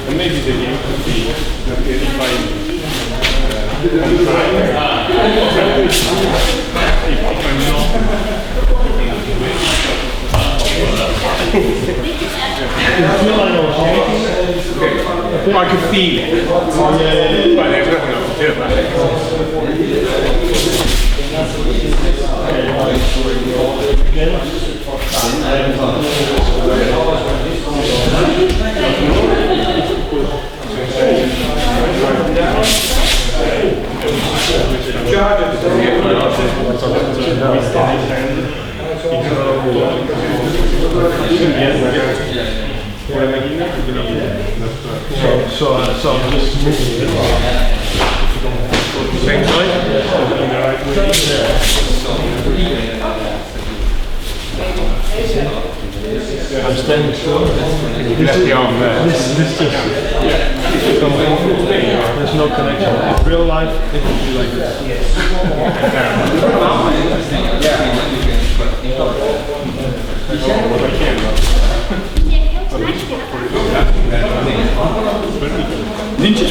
And maybe the game could be if I could feel it, but there's nothing I can do about it. So I'm just moving it. Same side? I'm standing still. Left the arm there. This just, there's no connection. In real life, it would be like this. Ninja.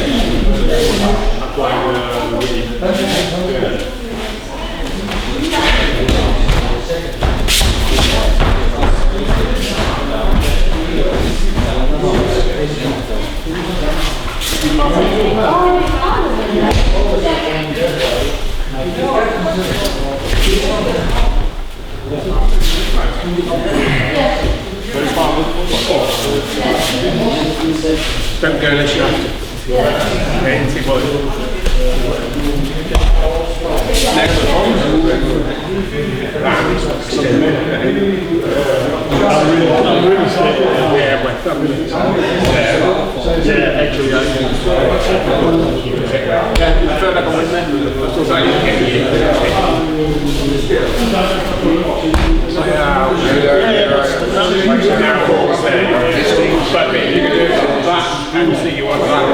Don't go unless you have to. Okay, see what next one. I'm really scared. Yeah, but Yeah, actually, I can. further commitment. So you can but you can do that and see you want that.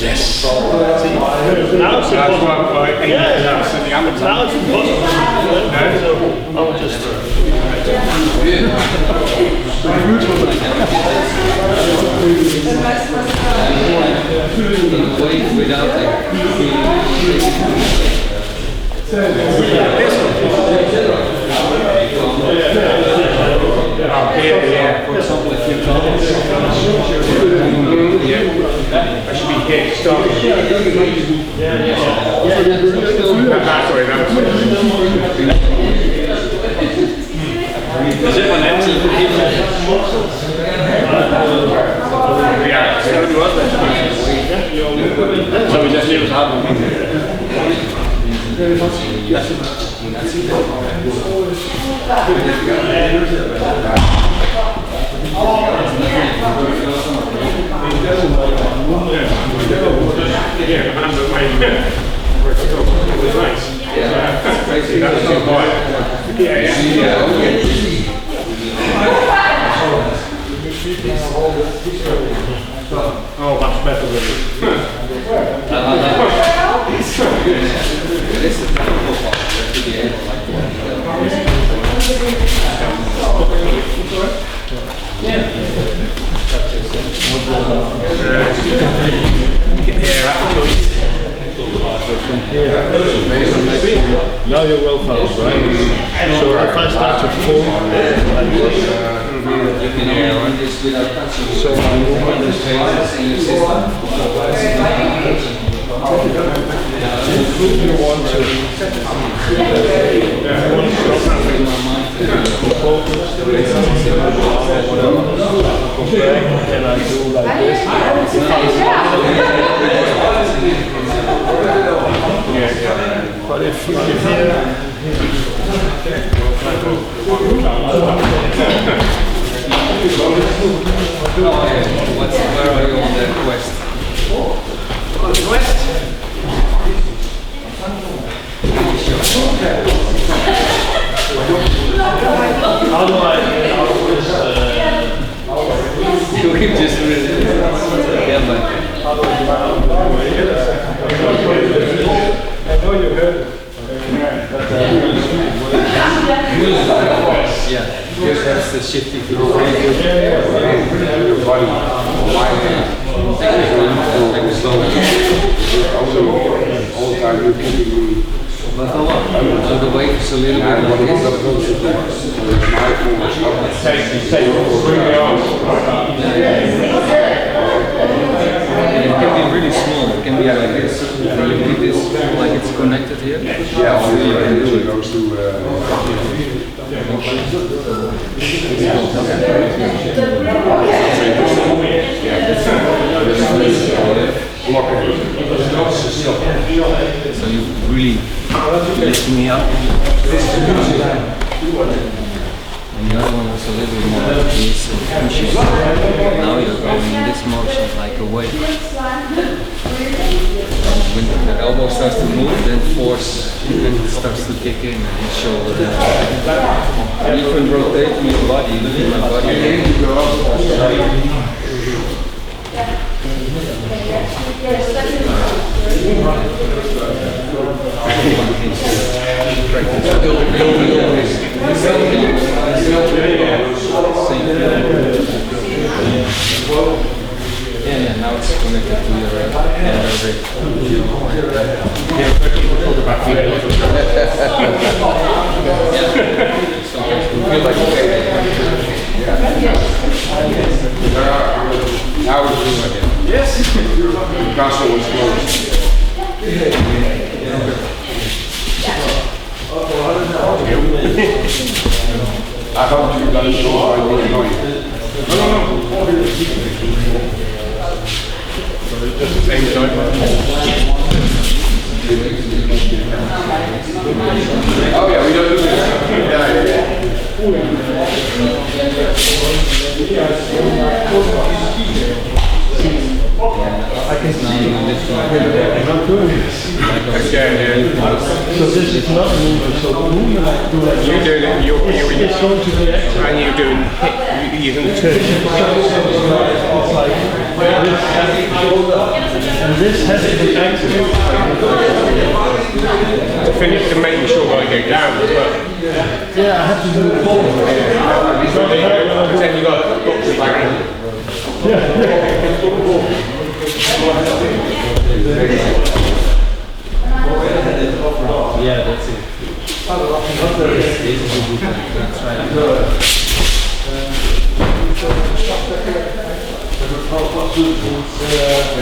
Yes. Now it's impossible. Yeah. Now it's impossible. So I'll just. For example, if you're I should be here to start. Sorry, Is it van hem? ja, Zou je zeggen, levens houden? Oh, much better than this. Now you're well founded, right? So if I start to pull like this, You can only do this without touching. so my movement is in your system. if you want to stop focus, whatever, go back, and I do like this. But if you Where are you on that quest? how do I get out of this? You can just read it. Yeah, but How do I get out of the way? I know you heard it. yeah, that's the shifting to the Your body, all the time you're keeping me. But hold on, so the weight is a little bit like this. And it can be really small, it can be like this. And you keep this like it's connected here. Yeah, all the it goes to So you really lift me up. And the other one was a little bit more like this, and pushing. Now you're going in this motion like a wave. When the elbow starts to move, then force starts to kick in and you shoulder down. And you can rotate your body, look at my body. Yeah, now it's connected to your leg. now we're doing it again. Yes. The castle was closed. I hope you guys don't find me annoying. Just the same time. Oh yeah, we don't do this. I can see I'm not doing this. So this is not moving, so the movement I do like You're doing it, it's going to be active. and you're doing using the turn. It's like this, and this has to be active. To finish, to making sure that I go down as well. Yeah, I have to do it forward. Pretend you got Yeah, that's it.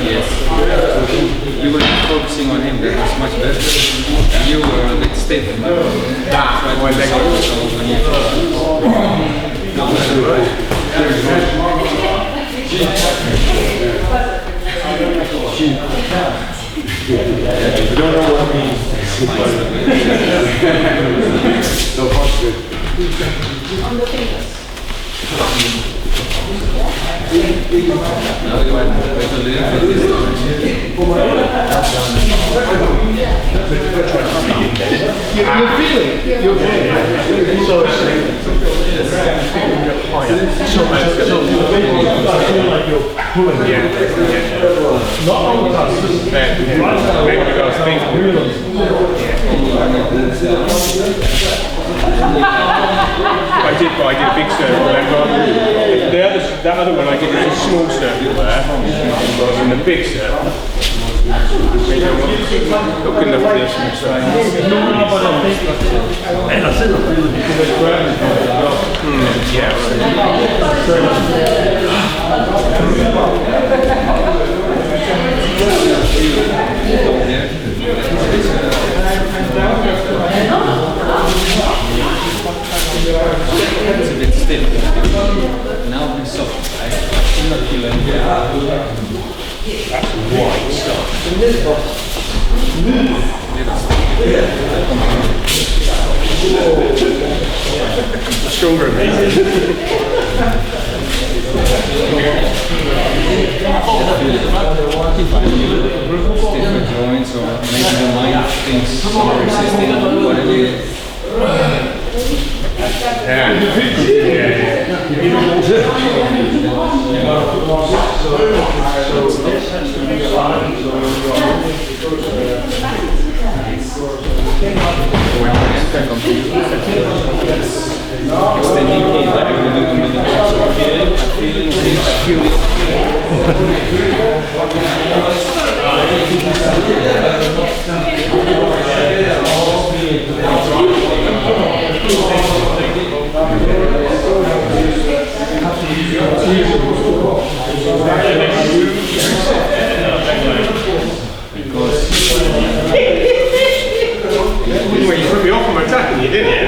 Yes. You were not focusing on him, that was much better. You were a bit stiff. You don't know what it means. So positive. On the fingers. Now you want to wait a little bit this You're feeling it. You're feeling it. So I feel like you're pulling. Not on the cusp. maybe because things I did a big circle, remember? That other one I did was a small circle there, and the big circle. Ook in de verdeling. En dat zit nog in de It's a bit stiff. Now it's soft. I'm not feeling it. That's white stuff. Stronger than Different joints, or maybe the mind thinks are resisting whatever it is. Extending in, like we do in the Well, you put me off from attacking you, didn't you?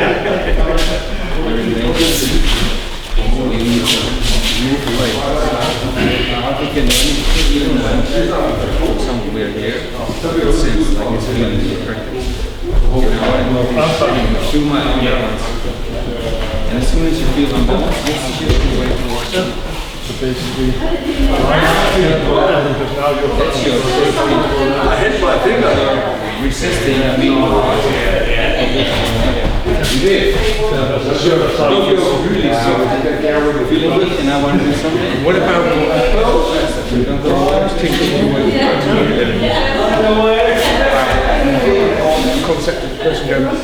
move away. You can even for example we are here, it seems like it's feeling the practice. Do my own balance. And as soon as you feel unbalanced, just shift away towards it. So basically, That's your I hit my finger. resisting and being You did. Don't feel really soft. feeling weak and I want to do something. what about You don't go concept of the person going back?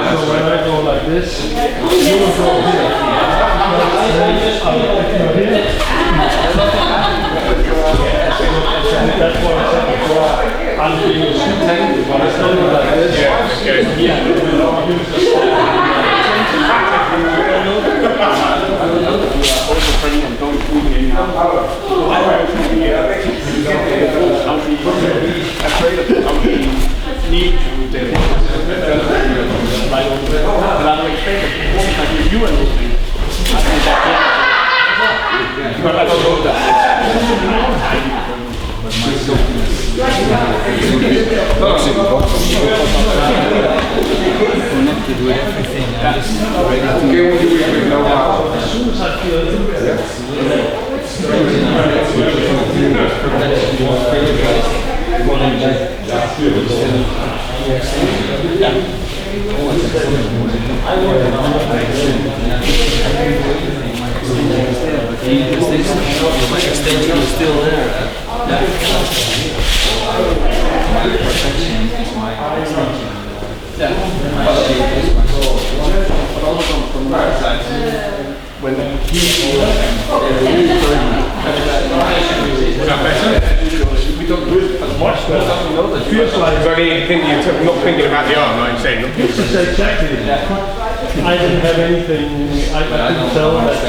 So when I go like this, you will go here. That's what I said before. I'm being too technical, but it's not like this. connected with everything. I'm just ready to As soon as I feel it, my extension is still there. My protection is my extension. My shape is my soul. But also from the right side, when the we don't do it as much, but we know that it feels like Because I think you're not thinking about the arm, like I'm saying. this is exactly. I didn't have anything, I couldn't tell that.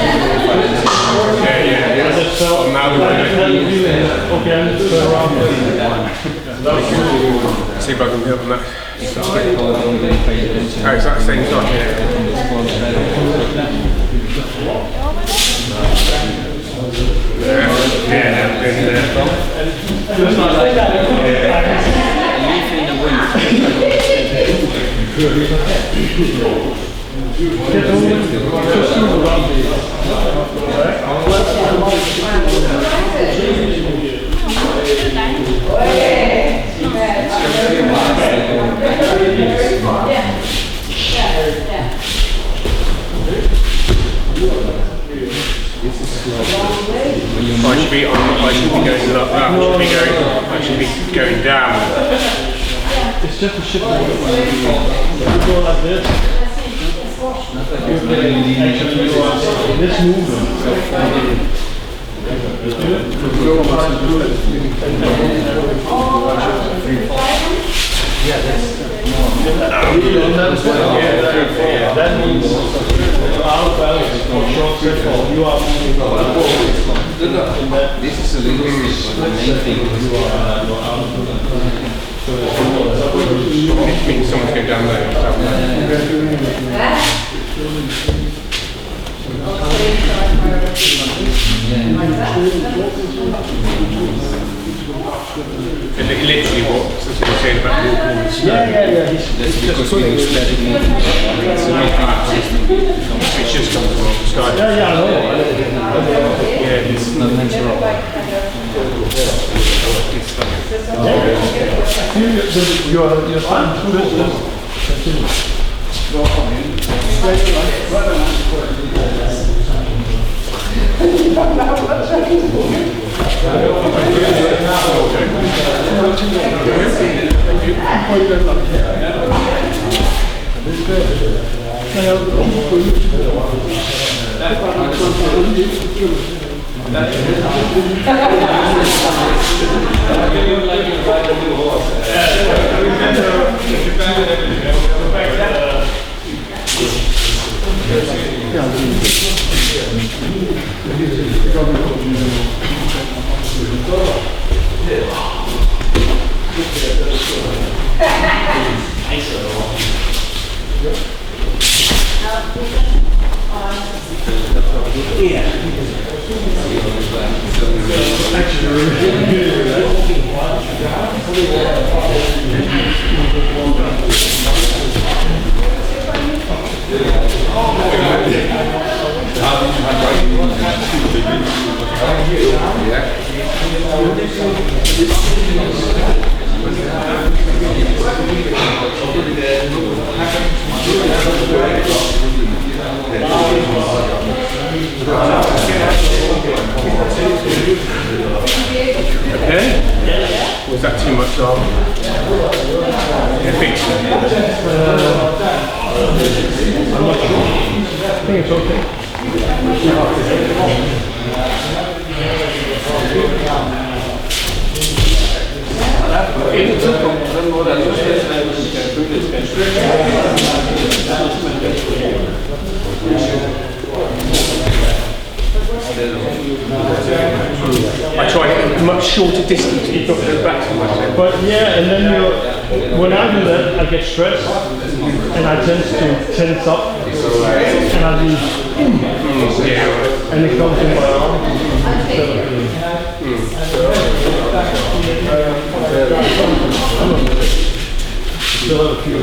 I just felt, I had a feeling, okay, I need to turn around. See if I can help on that. Don't really pay attention. Oh, it's that same side, yeah. Leaf in the wind. I should be going down. It's just a shift. You go like this. Actually, you are this movement. That means out of balance or short circle, you are moving This is a little bit, but the main thing is you are out of balance. It means someone's going down there. And literally what you're saying about walking. Yeah. that's because we use static movement. It's just comes from the sky. Yeah, I know. Yeah, It's not natural. You're fine through this. Continue. Okay? Was that too much of? I think so. I'm not sure. I think it's okay. In de toekomst, dan wordt dat zo steeds I try a much shorter distance to go back to myself. But yeah, and then when I do that, I get stressed, and I tend to tense up, and I do, and it comes in my arm instead of still have a few.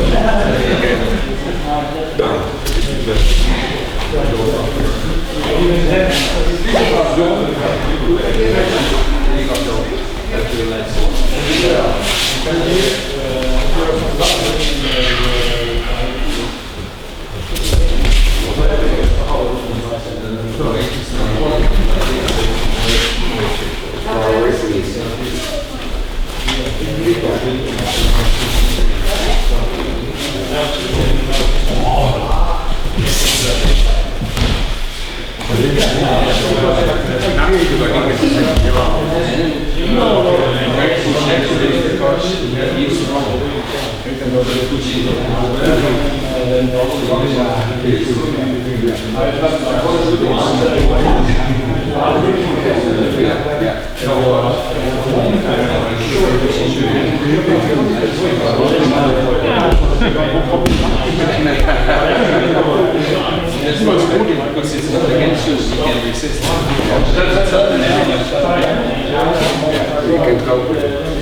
That's what's important because it's not against you, you can resist.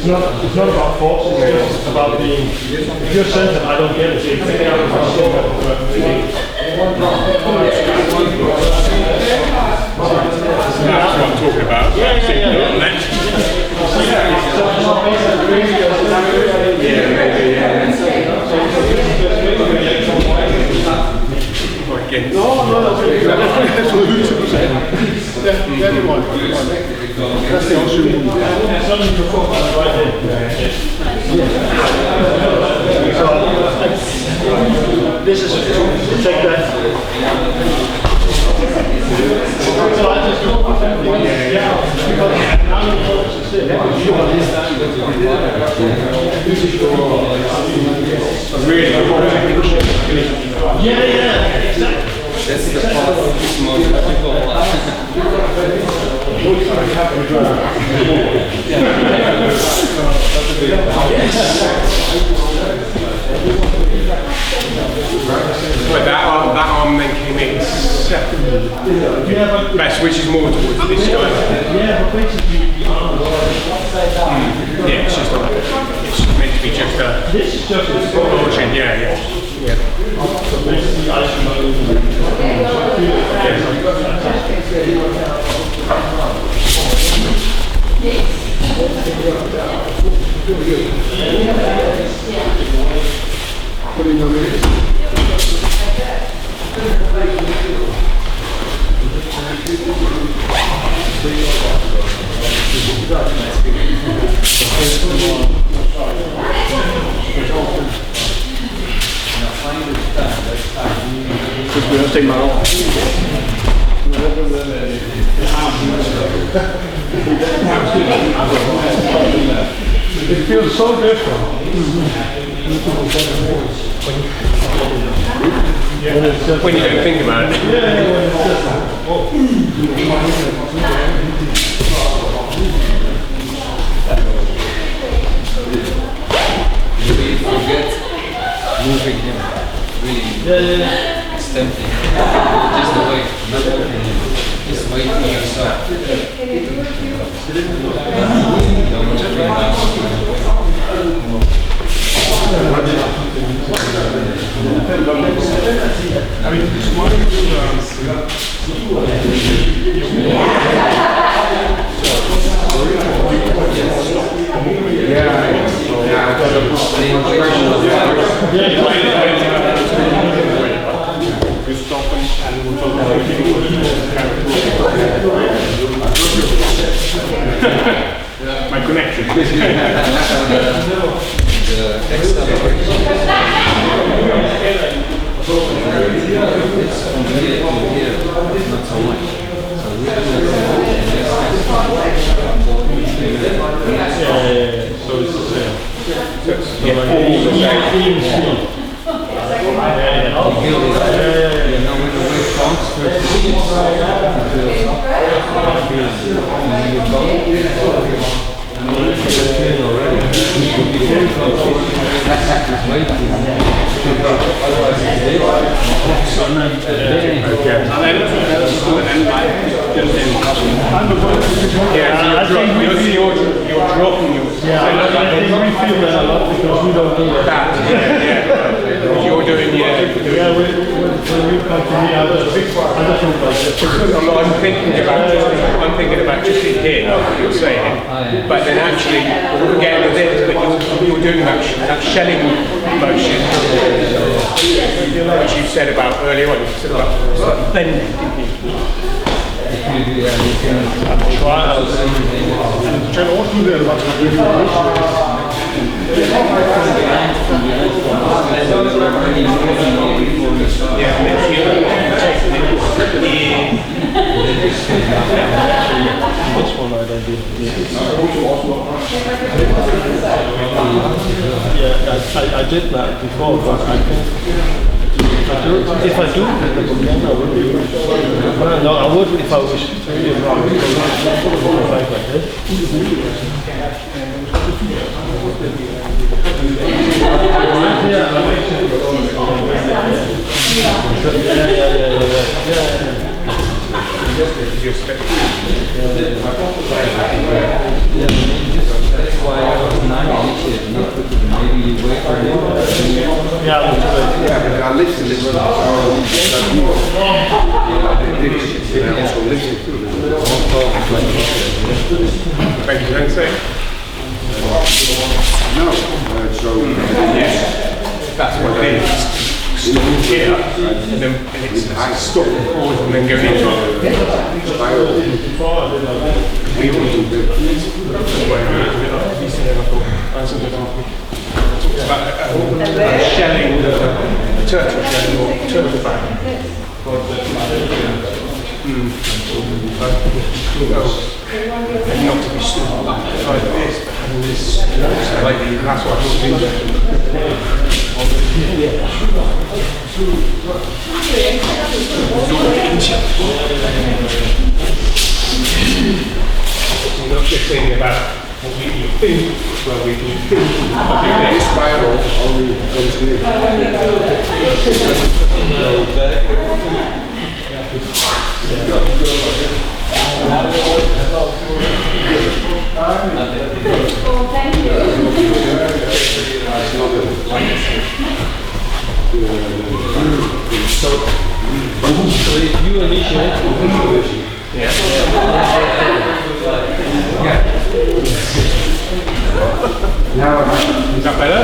It's not about force, it's just about being, if you're centered, I don't get it. It's That's what I'm talking about. That's This is check that. So I just do yeah, exactly. That's the part that's most difficult. But that arm then came in second. Best, which is more towards this guy. Yeah, but basically the arm Yeah, it's just it's meant to be just a. this is just a Motion, yeah. so basically I should Dus we steek maar op. It feels so different. When you don't think about it. You forget moving him, really extending. Just the way, not moving him. Just wait for yourself. Don't bring down. My connection. The acceleration. It's from here to here, not so much. So So it's the same. you know, when the wave comes, first it feels You're dropping yours. Yeah, I think we feel that a lot because we don't do that. You're doing Yeah, when you come to me, I just think like that. I'm thinking about just in here, what you're saying, but then actually getting the this, but you're doing that shelling motion, which you said about earlier on. You said about bending, didn't you? This one I don't do. Yeah, I did that before, but I think if I do, then I would be. No, I would if I was really wrong. Like this. that's why I was not initiated, not with it. Maybe you wait for it. Yeah, I listen. Thank you, don't say. No, so That's what it is. Stop here, and then it's stop, pause, and then go into it. We all do it. It's about shelling, turtle shelling or turtle back. And not to be stood like this, but having this, like that's what I was interested Not just thinking about what we think, well we do. This spiral only comes here. So if you initiate, Is that better?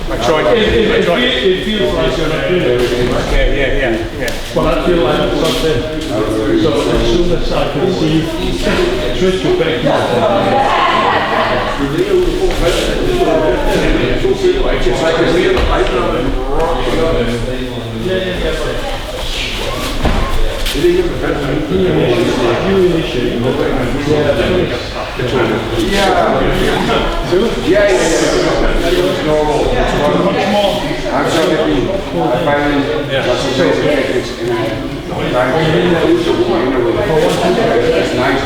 I tried. it feels like you're not doing it. Yeah. Well, I feel like I'm something. So as soon as I can see, switch you back. Yeah. Normal. I'm so happy. I finally got some techniques in it's nice.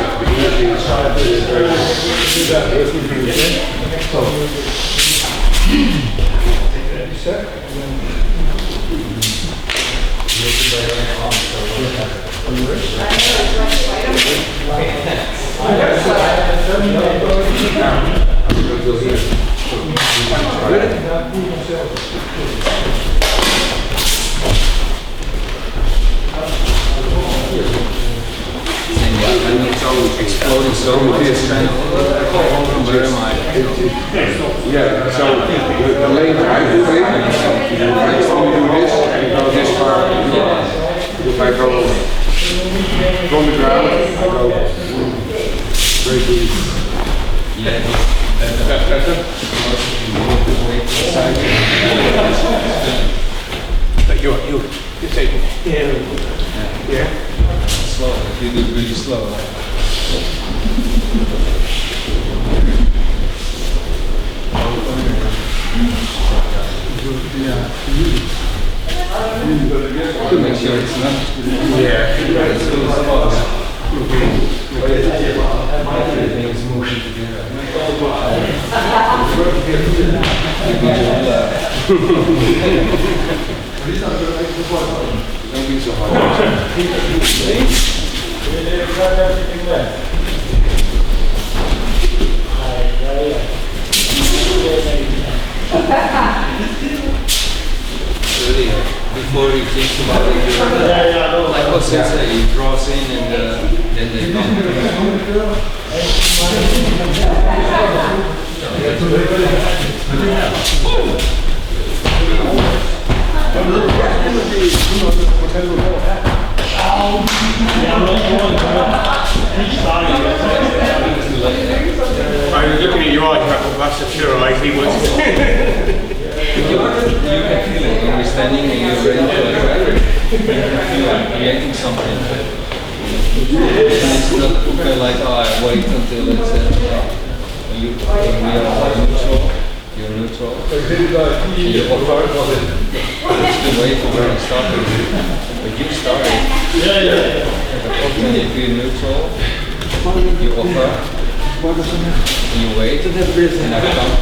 Exploding so much. Where am I? Yeah, so the lane I do thing, I only do this and go this far. If I go from the ground, I go straight to You're taking. Yeah. Slow. If you do it really slow. Make sure it's not. Everything's moving together. Don't be so hard. Really, before you think about it, like what Sensei, he draws in and then they come. I was looking at your eyes, that's a pure eye, he was. You can feel it when you're standing and you're ready to attack. You can feel like creating something. It's not like, oh, I wait until it's when we are neutral, you're neutral. You offer, it's the way for where you started. But you started. But often if you're neutral, you offer. You wait, and I come,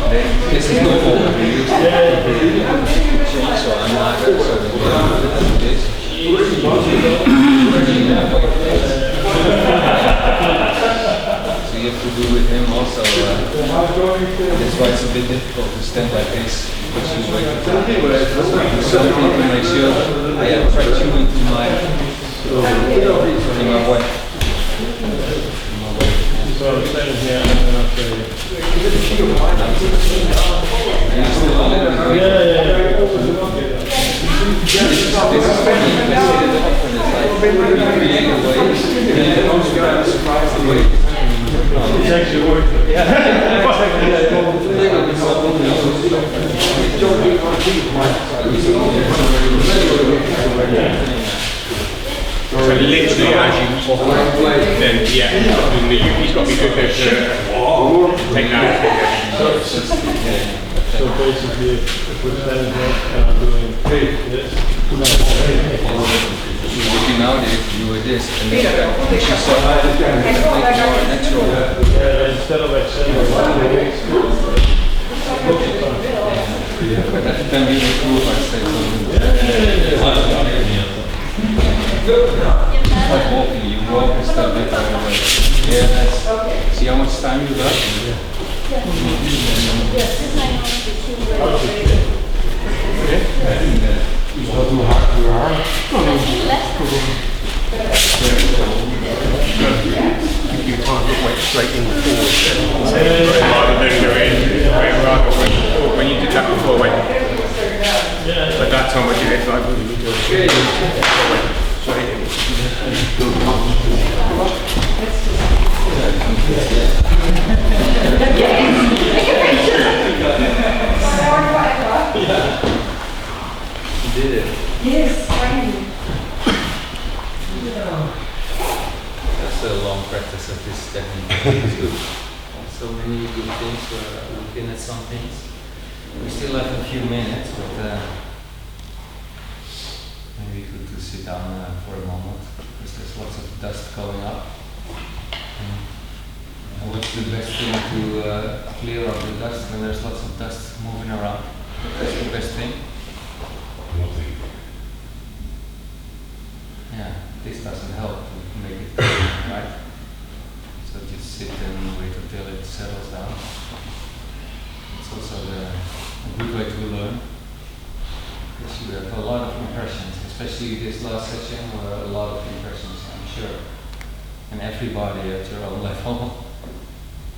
this is no fault of you. So I'm not going to do this. So you have to do with him also. That's why it's a bit difficult to stand like this, because you wait. Something to make sure I attract you into my way. So I'm standing here and then I'll show you. This is It's actually working. So literally as you then yeah, he's got to be good there to take that. So basically, if we're standing up and I'm doing this, Nowadays you do this and then it's just so hard to make it more natural. instead of extending But that can be improved, I say. It's like walking, you walk a step bit on your way. Yeah, that's, see how much time you got? Wat doe haar? You can't put weight straight in forward. Rather than doing when you did that before, but that's how much it is like when you do it straight in. You did it. Yes, finally. That's a long practice of this technique. It's good. So many good things, we're looking at some things. We still have a few minutes, but maybe good to sit down for a moment, because there's lots of dust going up. And what's the best thing to clear up the dust when there's lots of dust moving around? That's the best thing. Yeah, this doesn't help to make it clear, right? So just sit and wait until it settles down. It's also a good way to learn. Because you have a lot of impressions, especially this last session were a lot of impressions, I'm sure. And everybody at your own level.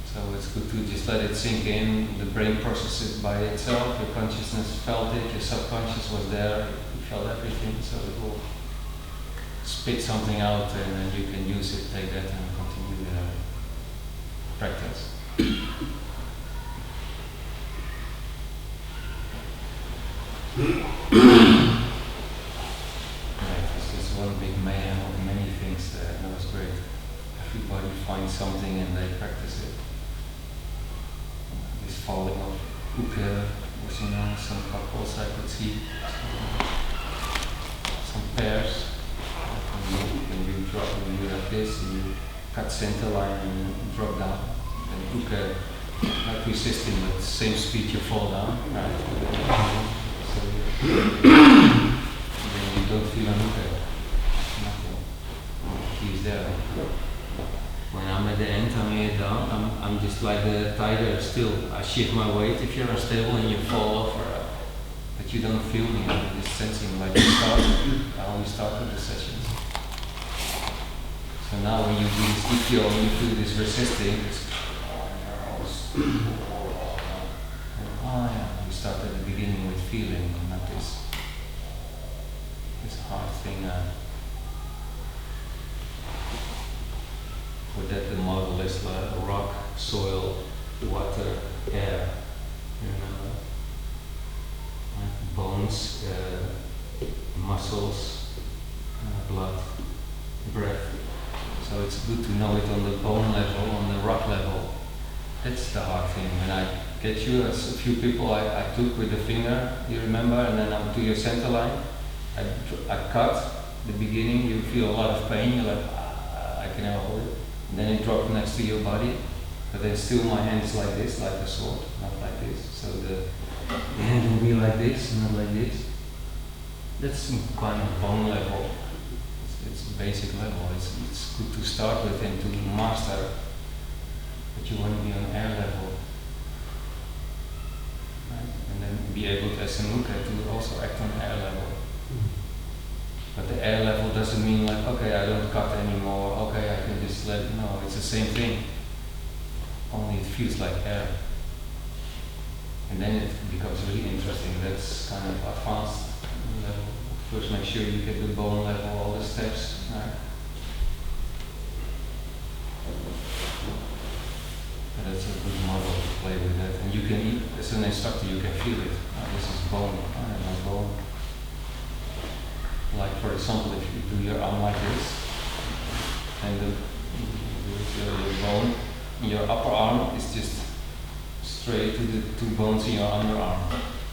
So it's good to just let it sink in, the brain processes it by itself, your consciousness felt it, your subconscious was there, you felt everything, so it will spit something out and then you can use it, take that and continue the practice. Right, this is one big mayhem of many things there, and that was great. Everybody finds something and they practice it. This falling of uke was some couples I could see. Some pairs. When you drop, when you like this, and you cut center line and drop down. And uke, not resisting, but the same speed you fall down. Right? So then you don't feel an uke. Nothing. He's there. When I'm at the end, I'm here down, I'm just like the tiger still. I shift my weight if you're unstable and you fall over. But you don't feel me, I'm just sensing like you start. I only started the sessions. So now when you do this EQ, when you feel this resisting, this you start at the beginning with feeling, not this hard thing. For that the model is like rock, soil, water, air, bones, muscles, blood, breath. So it's good to know it on the bone level, on the rock level. That's the hard thing. When I get you, as a few people I took with the finger, you remember, and then up to your center line, I cut the beginning, you feel a lot of pain, you're like, I can never hold it. And then it dropped next to your body, but then still my hand is like this, like a sword, not like this. So the hand will be like this, not like this. That's kind of bone level. It's basic level. It's good to start with and to master, but you want to be on air level. Right? And then be able to, as a Nuka, to also act on air level. But the air level doesn't mean like, okay, I don't cut anymore, okay, I can just let it, no, it's the same thing. Only it feels like air. And then it becomes really interesting. That's kind of advanced level. First make sure you get the bone level, all the steps, right? can, as an instructor, you can feel it. This is bone, no bone. Like for example, if you do your arm like this, and your bone in your upper arm is just straight to the two bones in your underarm,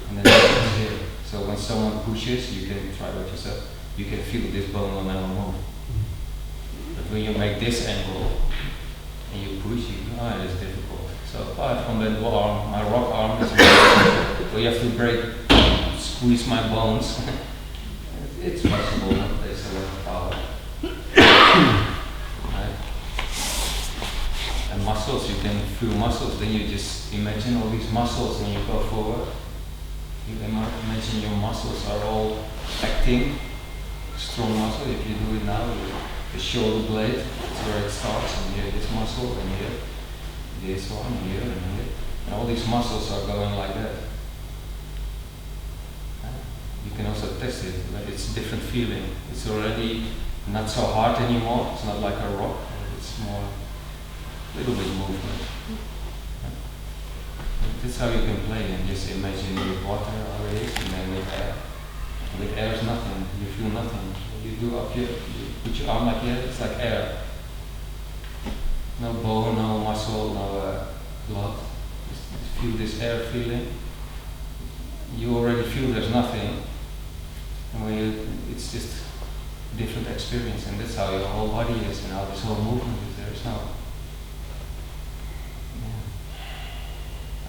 and then it's here. So when someone pushes, you can try it yourself. You can feel this bone will never move. But when you make this angle and you push, it's difficult. So apart from that arm, my rock arm is very so you have to squeeze my bones. It's possible. There's a lot of power. Right? And muscles, you can feel muscles. Then you just imagine all these muscles when you go forward. You imagine your muscles are all acting. Strong muscle. If you do it now, the shoulder blade, that's where it starts, and here this muscle, and here this one, and here, and all these muscles are going like that. You can also test it, but it's a different feeling. It's already not so hard anymore. It's not like a rock. It's more a little bit movement. That's how you can play, and just imagine with water how it is, and then with air. With air is nothing. You feel nothing. You do up here. You put your arm like here. It's like air. No bone, no muscle, no blood. Just feel this air feeling. You already feel there's nothing. And when it's just a different experience, and that's how your whole body is, and how this whole movement is. There's no.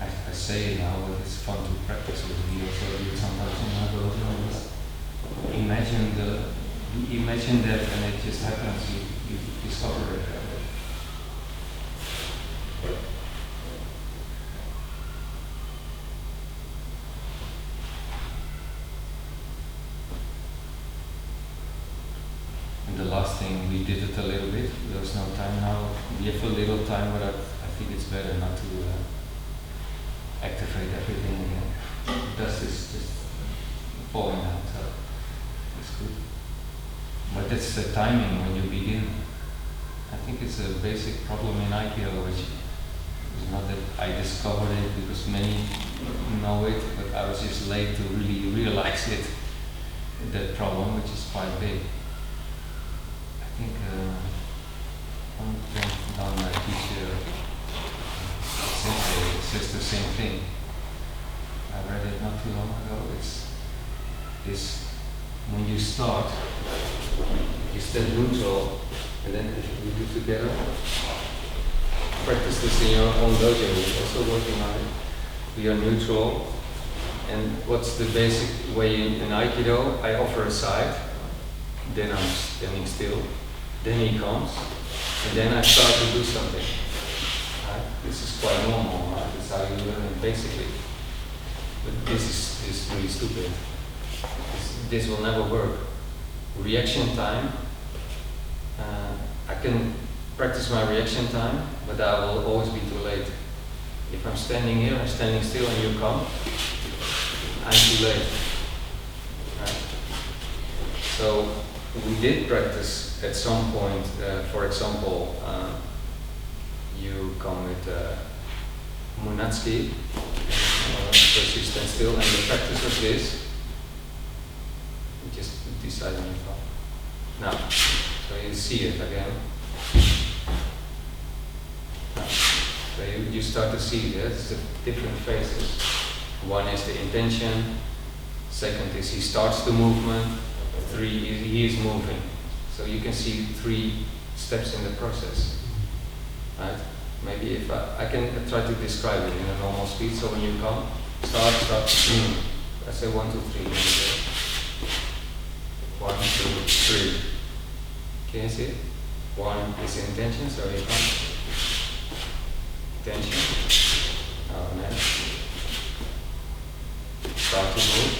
I say it now, but it's fun to practice with you. So you sometimes imagine that, and it just happens. You discover it. The last thing, we did it a little bit. There's no time now. We have a little time, but I think it's better not to activate everything again. The dust is just falling out, so it's good. But that's the timing when you begin. I think it's a basic problem in Aikido, which is not that I discovered it because many know it, but I was just late to really realize it. That problem, which is quite big. I think down my teacher says the same thing. I read it not too long ago. It's this: when you start, you stand neutral, and then we do together. Practice this in your own dojo. We're also working on it. We are neutral, and what's the basic way in Aikido? I offer a side, then I'm standing still. Then he comes, and then I start to do something. Right? This is quite normal, right? That's how you learn it basically. But this is really stupid. This will never work. Reaction time, I can practice my reaction time, but I will always be too late. If I'm standing here, I'm standing still, and you come, I'm too late. Right? So we did practice at some point, for example, you come with Munatsuki, first you stand still, and the practice of this, you just decide on your phone. Now, so you see it again. Now, so you start to see this, the different phases. One is the intention, second is he starts the movement, three is he is moving. So you can see 3 steps in the process, right? Maybe if I can try to describe it in a normal speed. So when you come, start, I say 1, 2, 3. 1, 2, 3. Can you see it? 1 is intention, so you come. Intention. Next. Start to move.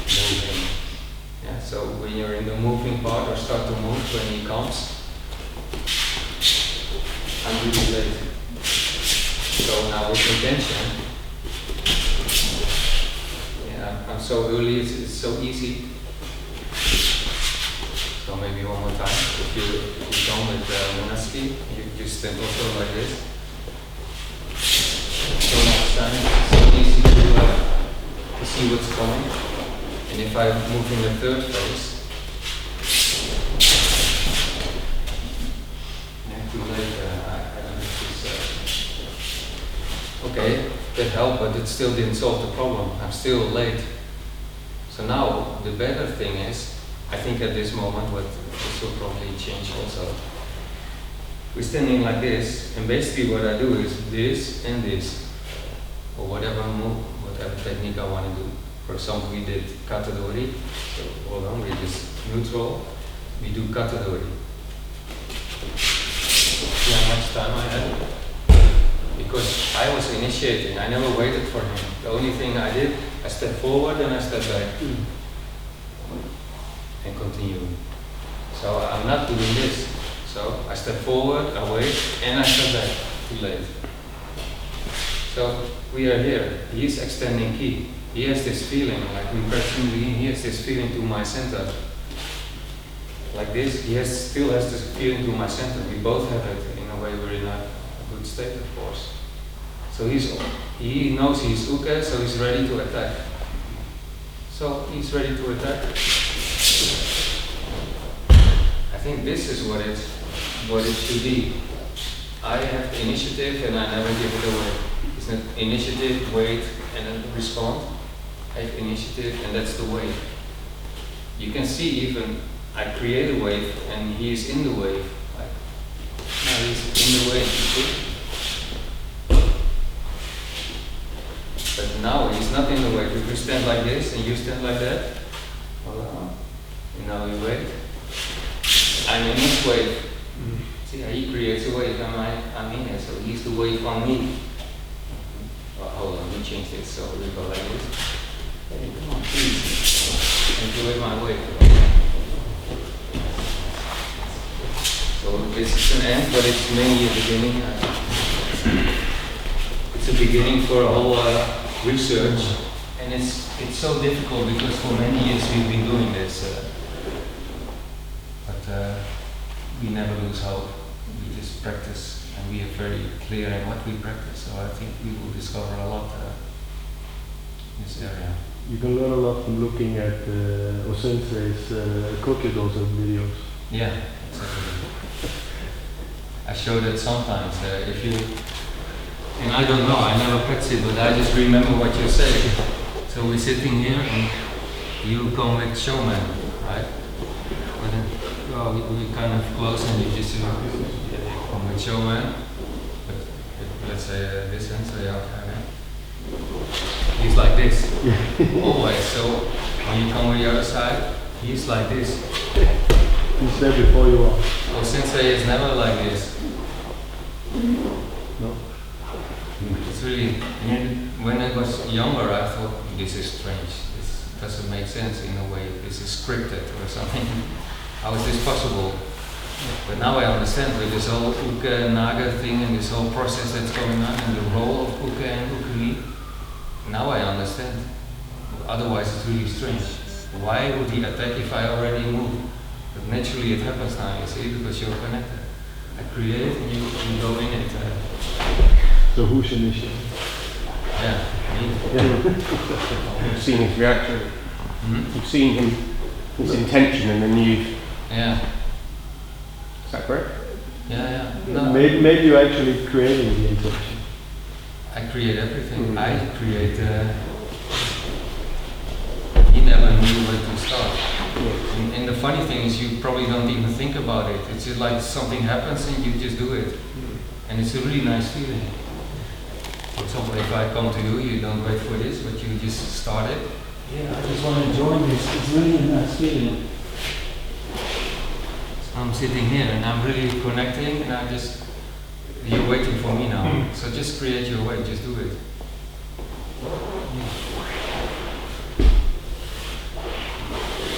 Moving. Yeah, so when you're in the moving part or start to move, when he comes, I'm really late. So now with intention, yeah, I'm so early, it's so easy. So maybe one more time. If you come with Munatsuki, you stand also like this. time, it's so easy to see what's coming. And if I move in the third phase, too late, I don't know if it's, okay, that helped, but it still didn't solve the problem. I'm still late. So now, the better thing is, I think at this moment, what this will probably change also. We're standing like this, and basically what I do is this and this, or whatever move, whatever technique I want to do. For example, we did katadori, so hold on, we're just neutral, we do katadori. See how much time I had? Because I was initiating, I never waited for him. The only thing I did, I stepped forward and I stepped back. And continue. So I'm not doing this. So I step forward, I wait, and I step back. Too late. So we are here. He is extending ki. He has this feeling, like we practicing, he has this feeling to my center. Like this, still has this feeling to my center. We both have it. In a way, we're in a good state, of course. So he knows he's uke, so he's ready to attack. So he's ready to attack. I think this is what it should be. I have initiative and I never give it away. It's not initiative, wait, and then respond. I have initiative, and that's the wave. You can see even I create a wave and he is in the wave. Like, now he's in the wave. But now he's not in the wave. If you stand like this and you stand like that, and now you wait. I'm in his wave. See how he creates a wave, I'm in it, so he's the wave on me. Well, hold on, let me change this, so we go like this. Hey, come on, please. Enjoy my wave. So this is an end, but it's mainly a beginning. It's a beginning for a whole research, and it's so difficult because for many years we've been doing this. We never lose hope. We just practice, and we are very clear in what we practice. So I think we will discover a lot in this area. You can learn a lot from looking at Osensei's Kokyodozo videos. Yeah, exactly. I show that sometimes if you, and I don't know, I never practice it, but I just remember what you say. So we're sitting here, and you come with showman, right? Well, we kind of close and you just come with showman. But let's say this end, so yeah, okay. He's like this. Always. So when you come with the other side, he's like this. He's there before you are. Oh, Sensei is never like this. No. It's really, when I was younger, I thought this is strange. This doesn't make sense in a way. This is scripted or something. How is this possible? But now I understand with this whole uke naga thing and this whole process that's going on and the role of uke and ukuri. Now I understand. Otherwise it's really strange. Why would he attack if I already move? But naturally it happens now, you see, because you're connected. I create and you go in it. So who's initiating? Yeah, me. You've seen his reaction. You've seen his intention, and then you've. Yeah. Is that correct? Yeah. No. Maybe you're actually creating the intention. I create everything. I create. He never knew where to start. And the funny thing is, you probably don't even think about it. It's just like something happens and you just do it. And it's a really nice feeling. For example, if I come to you, you don't wait for this, but you just start it. Yeah, I just want to join this. It's really a nice feeling. I'm sitting here and I'm really connecting, and you're waiting for me now. So just create your way, just do it.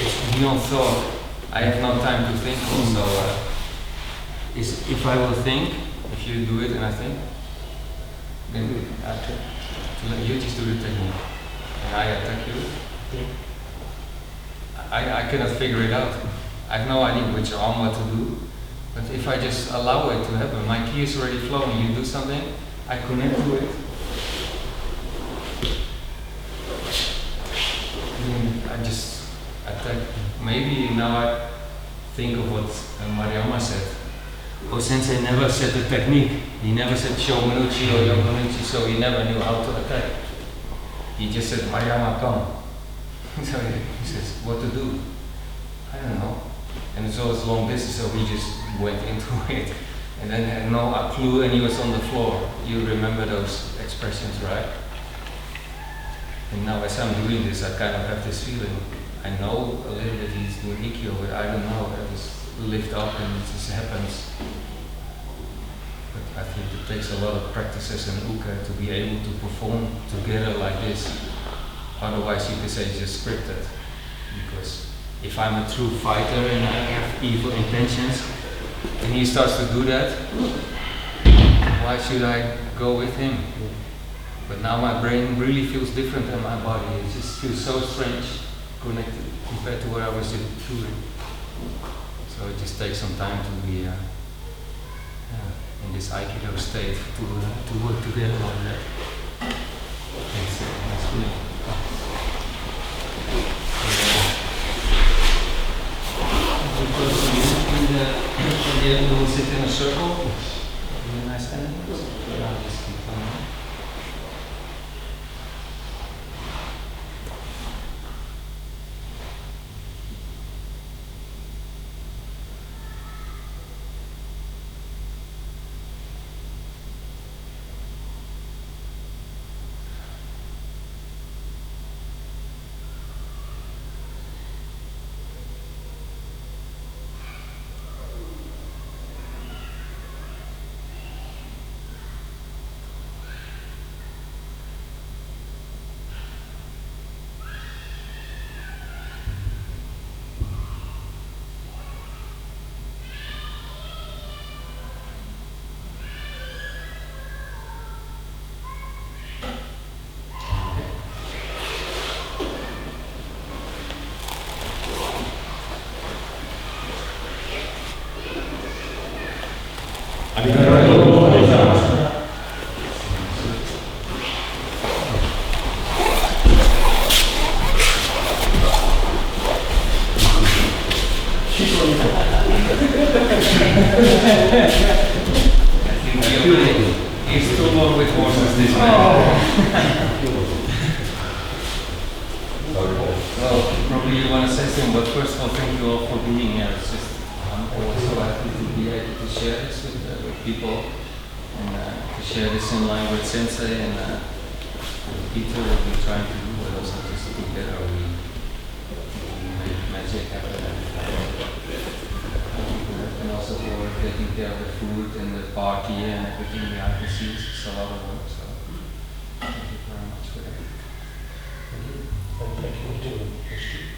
It's beyond thought. I have no time to think also. If I will think, if you do it and I think, then you just do the technique. And I attack you. I cannot figure it out. I have no idea which arm what to do. But if I just allow it to happen, my key is already flowing. You do something, I connect to it. I think maybe now I think of what Mariama said. Oh, Sensei never said the technique. He never said Shomanuchi or Yomanuchi, so he never knew how to attack. He just said, Mariama, come. So he says, what to do? I don't know. And so it's long distance, so we just went into it. And then had no clue, and he was on the floor. You remember those expressions, right? And now as I'm doing this, I kind of have this feeling. I know a little bit he's doing Ikkyo, but I don't know. I just lift up and it just happens. But I think it takes a lot of practices in Uke to be able to perform together like this. Otherwise you could say it's just scripted. Because if I'm a true fighter and I have evil intentions, and he starts to do that, why should I go with him? But now my brain really feels different than my body. It just feels so strange connected compared to what I was just doing. So it just takes some time to be in this Aikido state to work together like that. That's good. And then we'll sit in a circle. Really nice standing. Now just keep going. He's too long with horses, this man. Well, probably you want to say something, but first of all, thank you all for being here. It's just, I'm always so happy to be able to share this with people and to share this in line with Sensei and Peter, what we're trying to do, but also just together we make magic happen. And also for taking care of the food and the party and everything behind the scenes. It's a lot of work, so thank you very much for that. And thank you to the street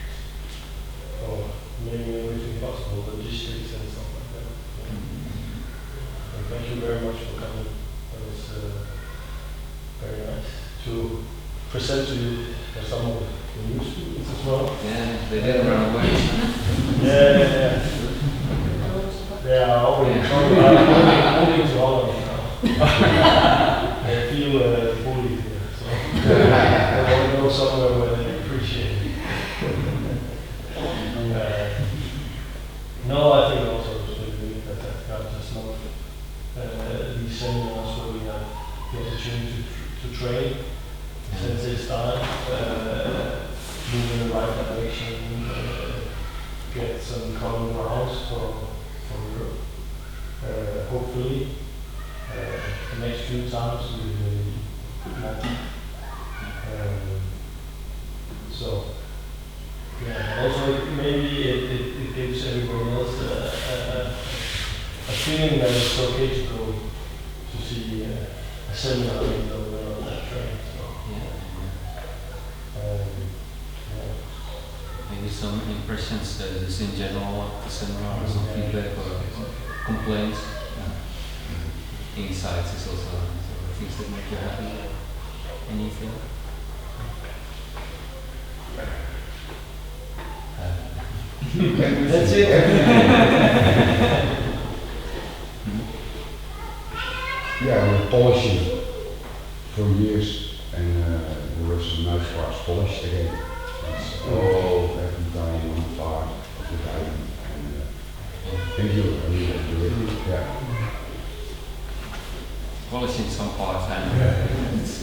for making everything possible, logistics and stuff like that. And thank you very much for coming. That was very nice to present to you some of the new students as well. Yeah, they didn't run away. Yeah. They are already moving to Holland now. They feel bullied here, so they want to go somewhere where they appreciate it. No, I think also it's really good that God does not these seminars where we have the opportunity to train Sensei style, move in the right direction, get some common grounds for Europe. Hopefully, the next few times we will have so, yeah, also maybe it gives everybody else a feeling that it's okay to go to see a seminar even though we're on that train. So, yeah. Maybe some impressions just in general of the seminar, or some feedback or complaints. Insights is also things that make you happy. Anything? That's it. Yeah, we're polishing for years, and there was some nice parts polished again. So every time one part of the time. And thank you, I really enjoyed it. Yeah. Polishing some parts and it's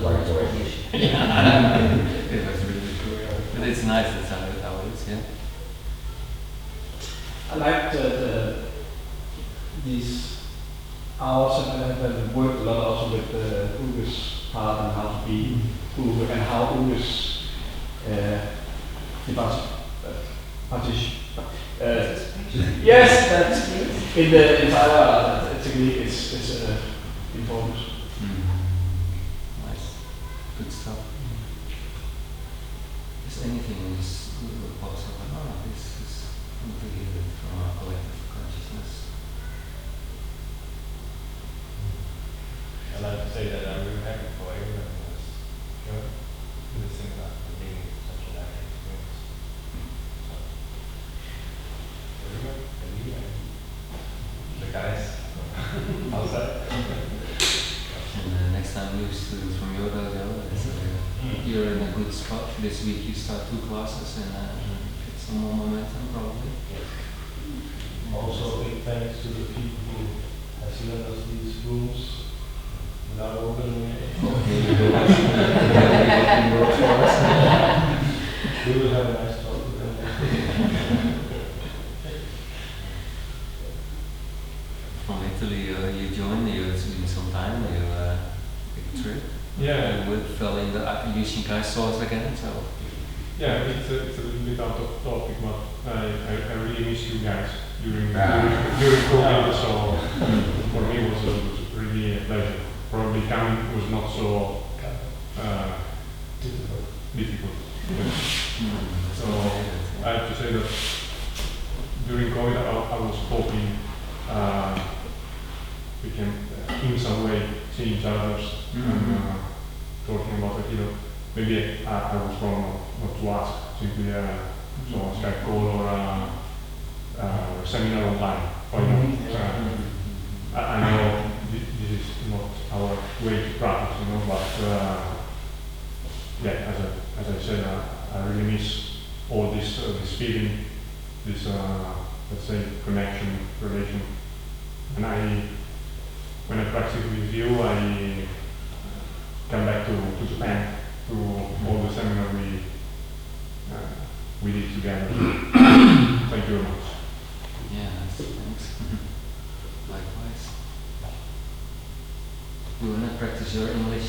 Quite correct. it was really cool. But it's nice that's how it is, yeah. I like these hours and I've worked a lot also with Uge's part and how to be Uge and how Uge's yes, that's in the entire technique it's important. Nice. Good stuff. Is anything in this possible? This is completely from our collective consciousness. I'd like to say that I'm really happy for everyone who was here listening to being such an active experience. So, everyone, and me, and the guys outside. And next time new students from your dojo, you're in a good spot. This week you start 2 classes and get some more momentum probably. Also, big thanks to the people who have lent us these rooms without opening it. We will have a nice talk with them. From Italy, you joined, it's been some time, big trip. Yeah. You fell in the Yuishinkai stores again, so. Yeah, it's a little bit out of topic, but I really miss you guys during COVID, so for me it was really a pleasure. Probably coming was not so difficult. So I have to say that during COVID I was hoping we can in some way see each other and talking about Aikido. Maybe I was wrong not to ask, simply so a Skype call or a seminar online. Why not? I know this is not our way to practice, but yeah, as I said, I really miss all this feeling, this let's say connection, relation. And when I practice with you, I come back to Japan, to all the seminars we did together. Thank you very much. Yeah, thanks. Likewise. You wanna practice your English.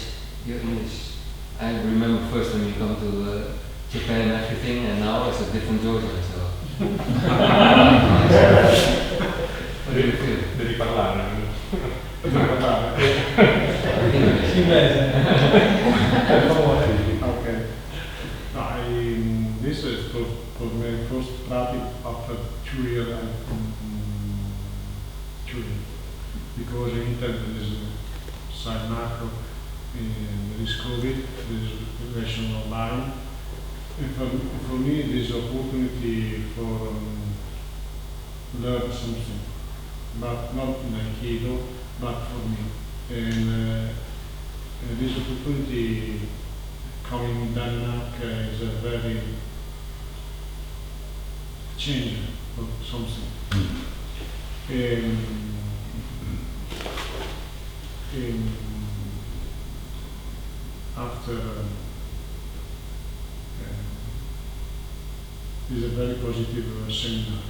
I remember first when you come to Japan and everything, and now it's a different Georgia, so. What do you feel? Devi parlare. Okay. This is for my first practice after 2 years because in Italy there is side macro, there is COVID, there is relation online. And for me this is opportunity for learn something, but not in Aikido, but for me. And this opportunity coming in Denmark is a very change of something. After is a very positive seminar.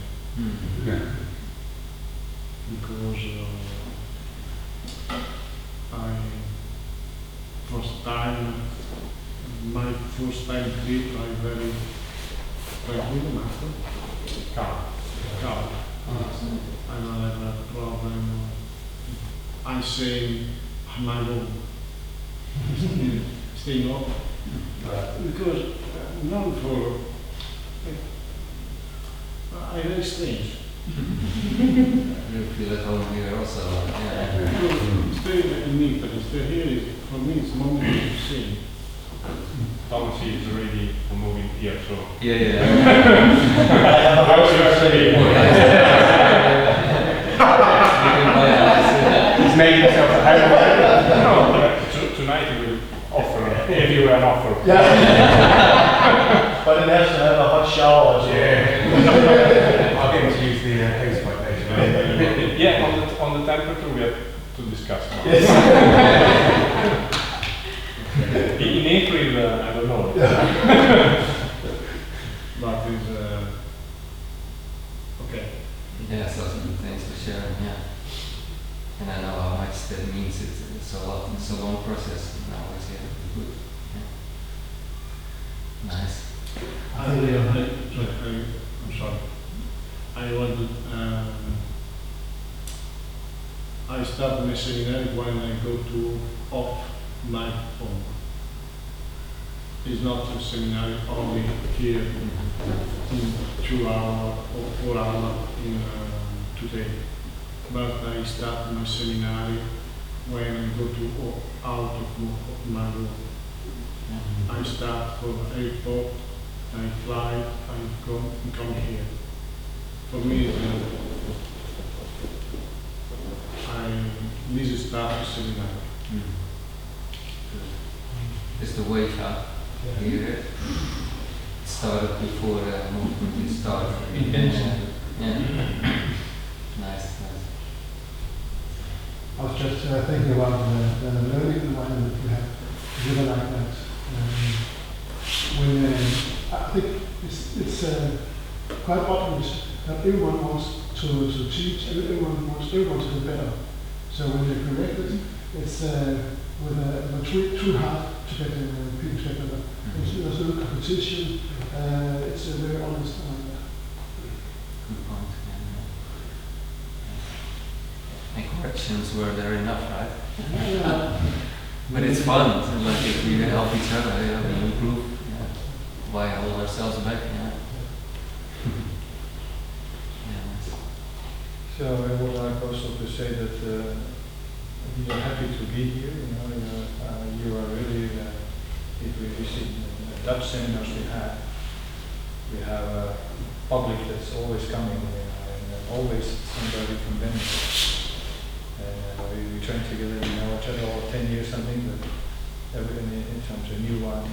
Because my first time trip, I very calm. I don't have a problem. I say my own. Staying up. Because not for I very strange. You feel at home here also, yeah. Stay in Italy, stay here is, for me it's moment to see. Thomas is already moving here, so. Yeah. I was going to say. He's made himself a home. No, tonight he will offer Yeah. But it has to have a hot shower as well. Yeah. I'll get to use the hose pipe later. Yeah, on the temperature we have to discuss now. Yes. In April, I don't know. But it's okay. Yeah, so thanks for sharing, yeah. And I know how much that means, it's a lot, it's a long process, now it's good. Yeah. Nice. I'm sorry. I want to. I start my seminar when I go to off my phone. It's not a seminar only here in 2 hours or 4 hours in today. But I start my seminar when I go to out of my room. I start from the airport, I fly, I come here. For me, this is start the seminar. It's the wake up here. It started before the movement started. Intention. Yeah. Nice. I was just thinking about the learning environment we have given like that. When I think it's quite obvious that everyone wants to teach, everyone wants everyone to do better. So when they're corrected, it's with a true heart to get people to get better. There's no competition. It's very honest. Good point. And corrections were there enough, right? Yeah. But it's fun. So like if we help each other, yeah, we improve. Yeah. Why hold ourselves back? Yeah. So I would like also to say that we are happy to be here. You are really, if we visit the Dutch seminars we have a public that's always coming and always somebody from Denmark. We train together, we know each other all 10 years something, but everything in terms of new ones,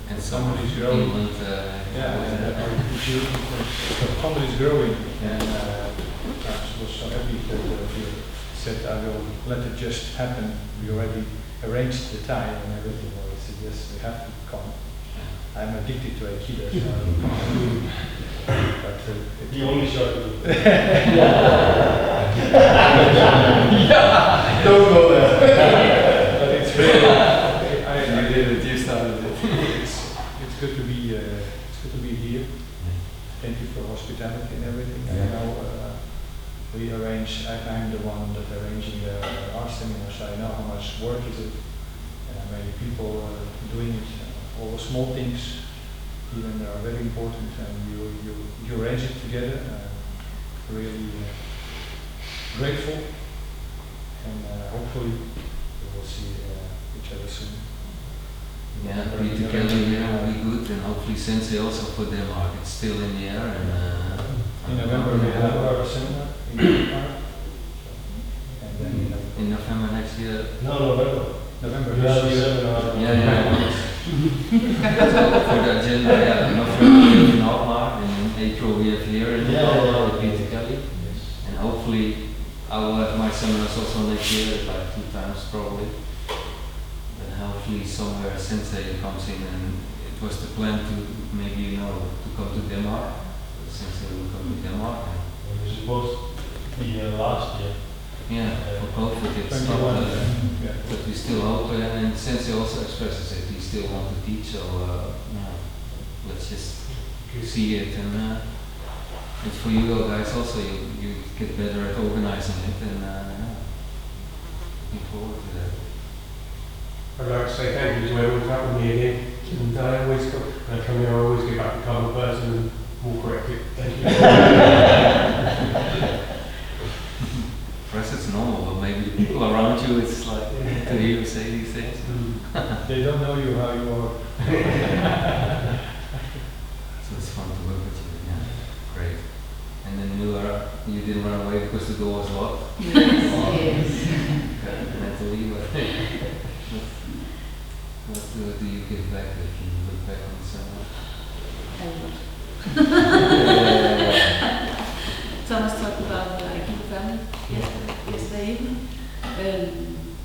And somebody's growing. Somebody's growing, and I was so happy that you said I will let it just happen. We already arranged the time and everything. I said yes, we have to come. I'm addicted to Aikido, so I will come. But he only showed you. Don't go there. But it's very. I did it. You started it. It's good to be. It's good to be here. Thank you for hospitality and everything. I know we arrange. I'm the one that arranging our seminar, so I know how much work is it, and how many people doing it. All the small things, even are very important, and you arrange it together. Really grateful, and hopefully we will see each other soon. Yeah, be together here will be good, and hopefully Sensei also for Denmark. It's still in the air, and in November we have our seminar in Alkmaar, and then in November next year. No, November. November You have a this year. seminar. Yeah. So for the agenda, yeah, in November we have in Alkmaar, and in April we have here in Alkmaar with Peter Kelly, and hopefully I will have my seminars also next year, like 2 times probably. Hopefully somewhere Sensei comes in, and it was the plan to maybe to come to Denmark. Sensei will come to Denmark. It was supposed to be last year. Yeah, for COVID it's not, but we still hope, and Sensei also expresses it, he still wants to teach, so let's just see it, and it's for you guys also, you get better at organizing it, and looking forward to that. I'd like to say thank you to everyone for having me again. And I always come here, I always get back to calm person and more corrected. Thank you. For us it's normal, but maybe the people around you, it's like to hear you say these things. They don't know you how you are. So it's fun to work with you, yeah. Great. And then you didn't run away because the door was locked? Yes. Mentally, but What do you give back if you look back on someone? Thomas talked about the Aikido family yesterday evening.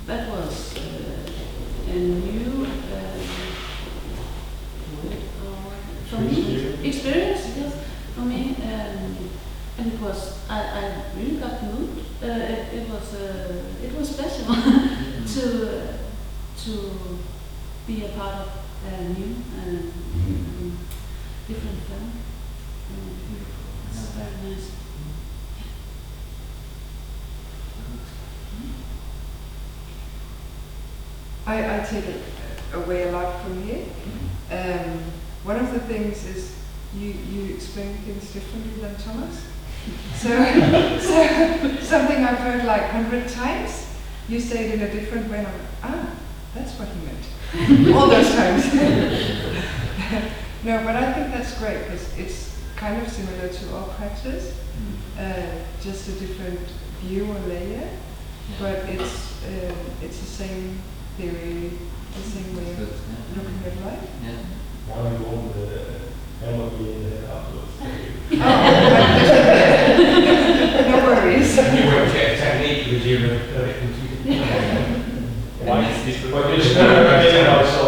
That was a new for me experience, yes, for me, and it was I really got moved. It was special to be a part of a new and different family. It's very nice. I take away a lot from here. One of the things is you explain things differently than Thomas. So something I've heard like 100 times, you say it in a different way. And I'm that's what he meant. All those times. No, but I think that's great because it's kind of similar to our practice, just a different view or layer, but it's the same theory, the same way of looking at life. Yeah. Now you want the hammer be in there afterwards. No worries. You work technique with you. Why is this? But you're still also.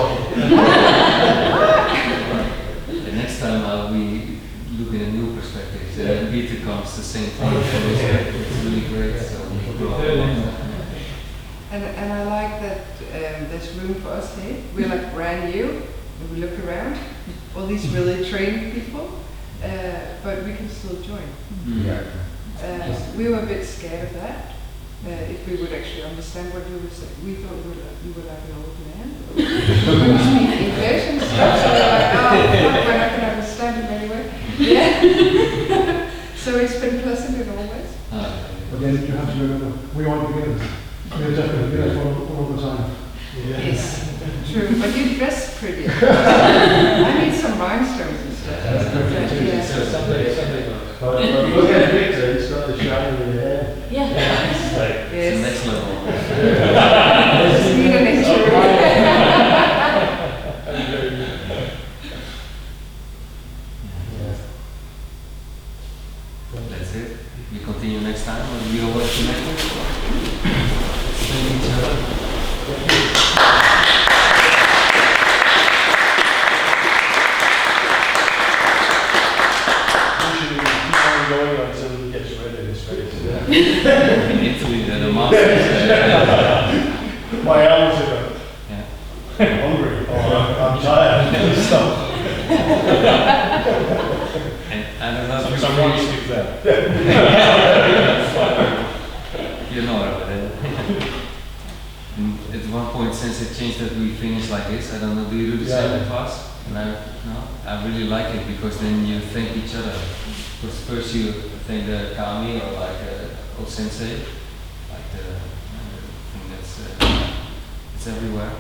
The next time I'll be looking at new perspectives. Peter comes the same thing. It's really great. So and I like that there's room for us here. We're like brand new, and we look around, all these really trained people, but we can still join. We were a bit scared of that. If we would actually understand what you were saying, we thought you were like an old man. We speak English and stuff, so we're like, oh, we're not going to understand him anyway. Yeah. So it's been pleasant in all ways. But then you have to remember, we all beginners. We're just beginners all the time. Yes, true. But you dress pretty. I need some rhinestones and stuff. Someday. But look at the picture, it's got the shine in the hair. Yeah. it's the next level. Just need an extra. That's it. We continue next time when we all work connected. Thank each other. Usually we keep on going until he gets red in his face. In Italy, they're the masters. My arms are Yeah. I'm hungry, or I'm tired, stuff. And I don't know if Someone skip that. you know it, but at one point since it changed that we finish like this, I don't know, do you do the same in class? And I really like it because then you thank each other. Because first you thank the kami or like old sensei, like the thing that's it's everywhere.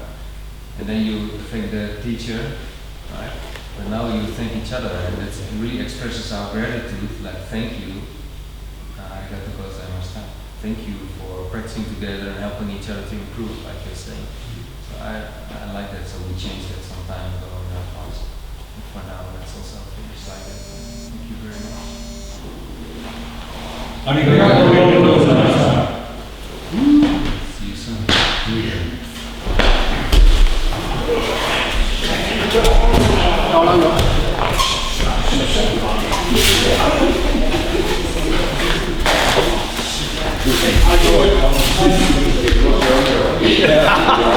And then you thank the teacher, right? But now you thank each other, and it really expresses our gratitude. Like thank you, thank you for practicing together and helping each other to improve, like you're saying. So I like that. So we changed that some time ago in our class. And for now, that's also finished like that. Thank you very much. See you soon. Yeah.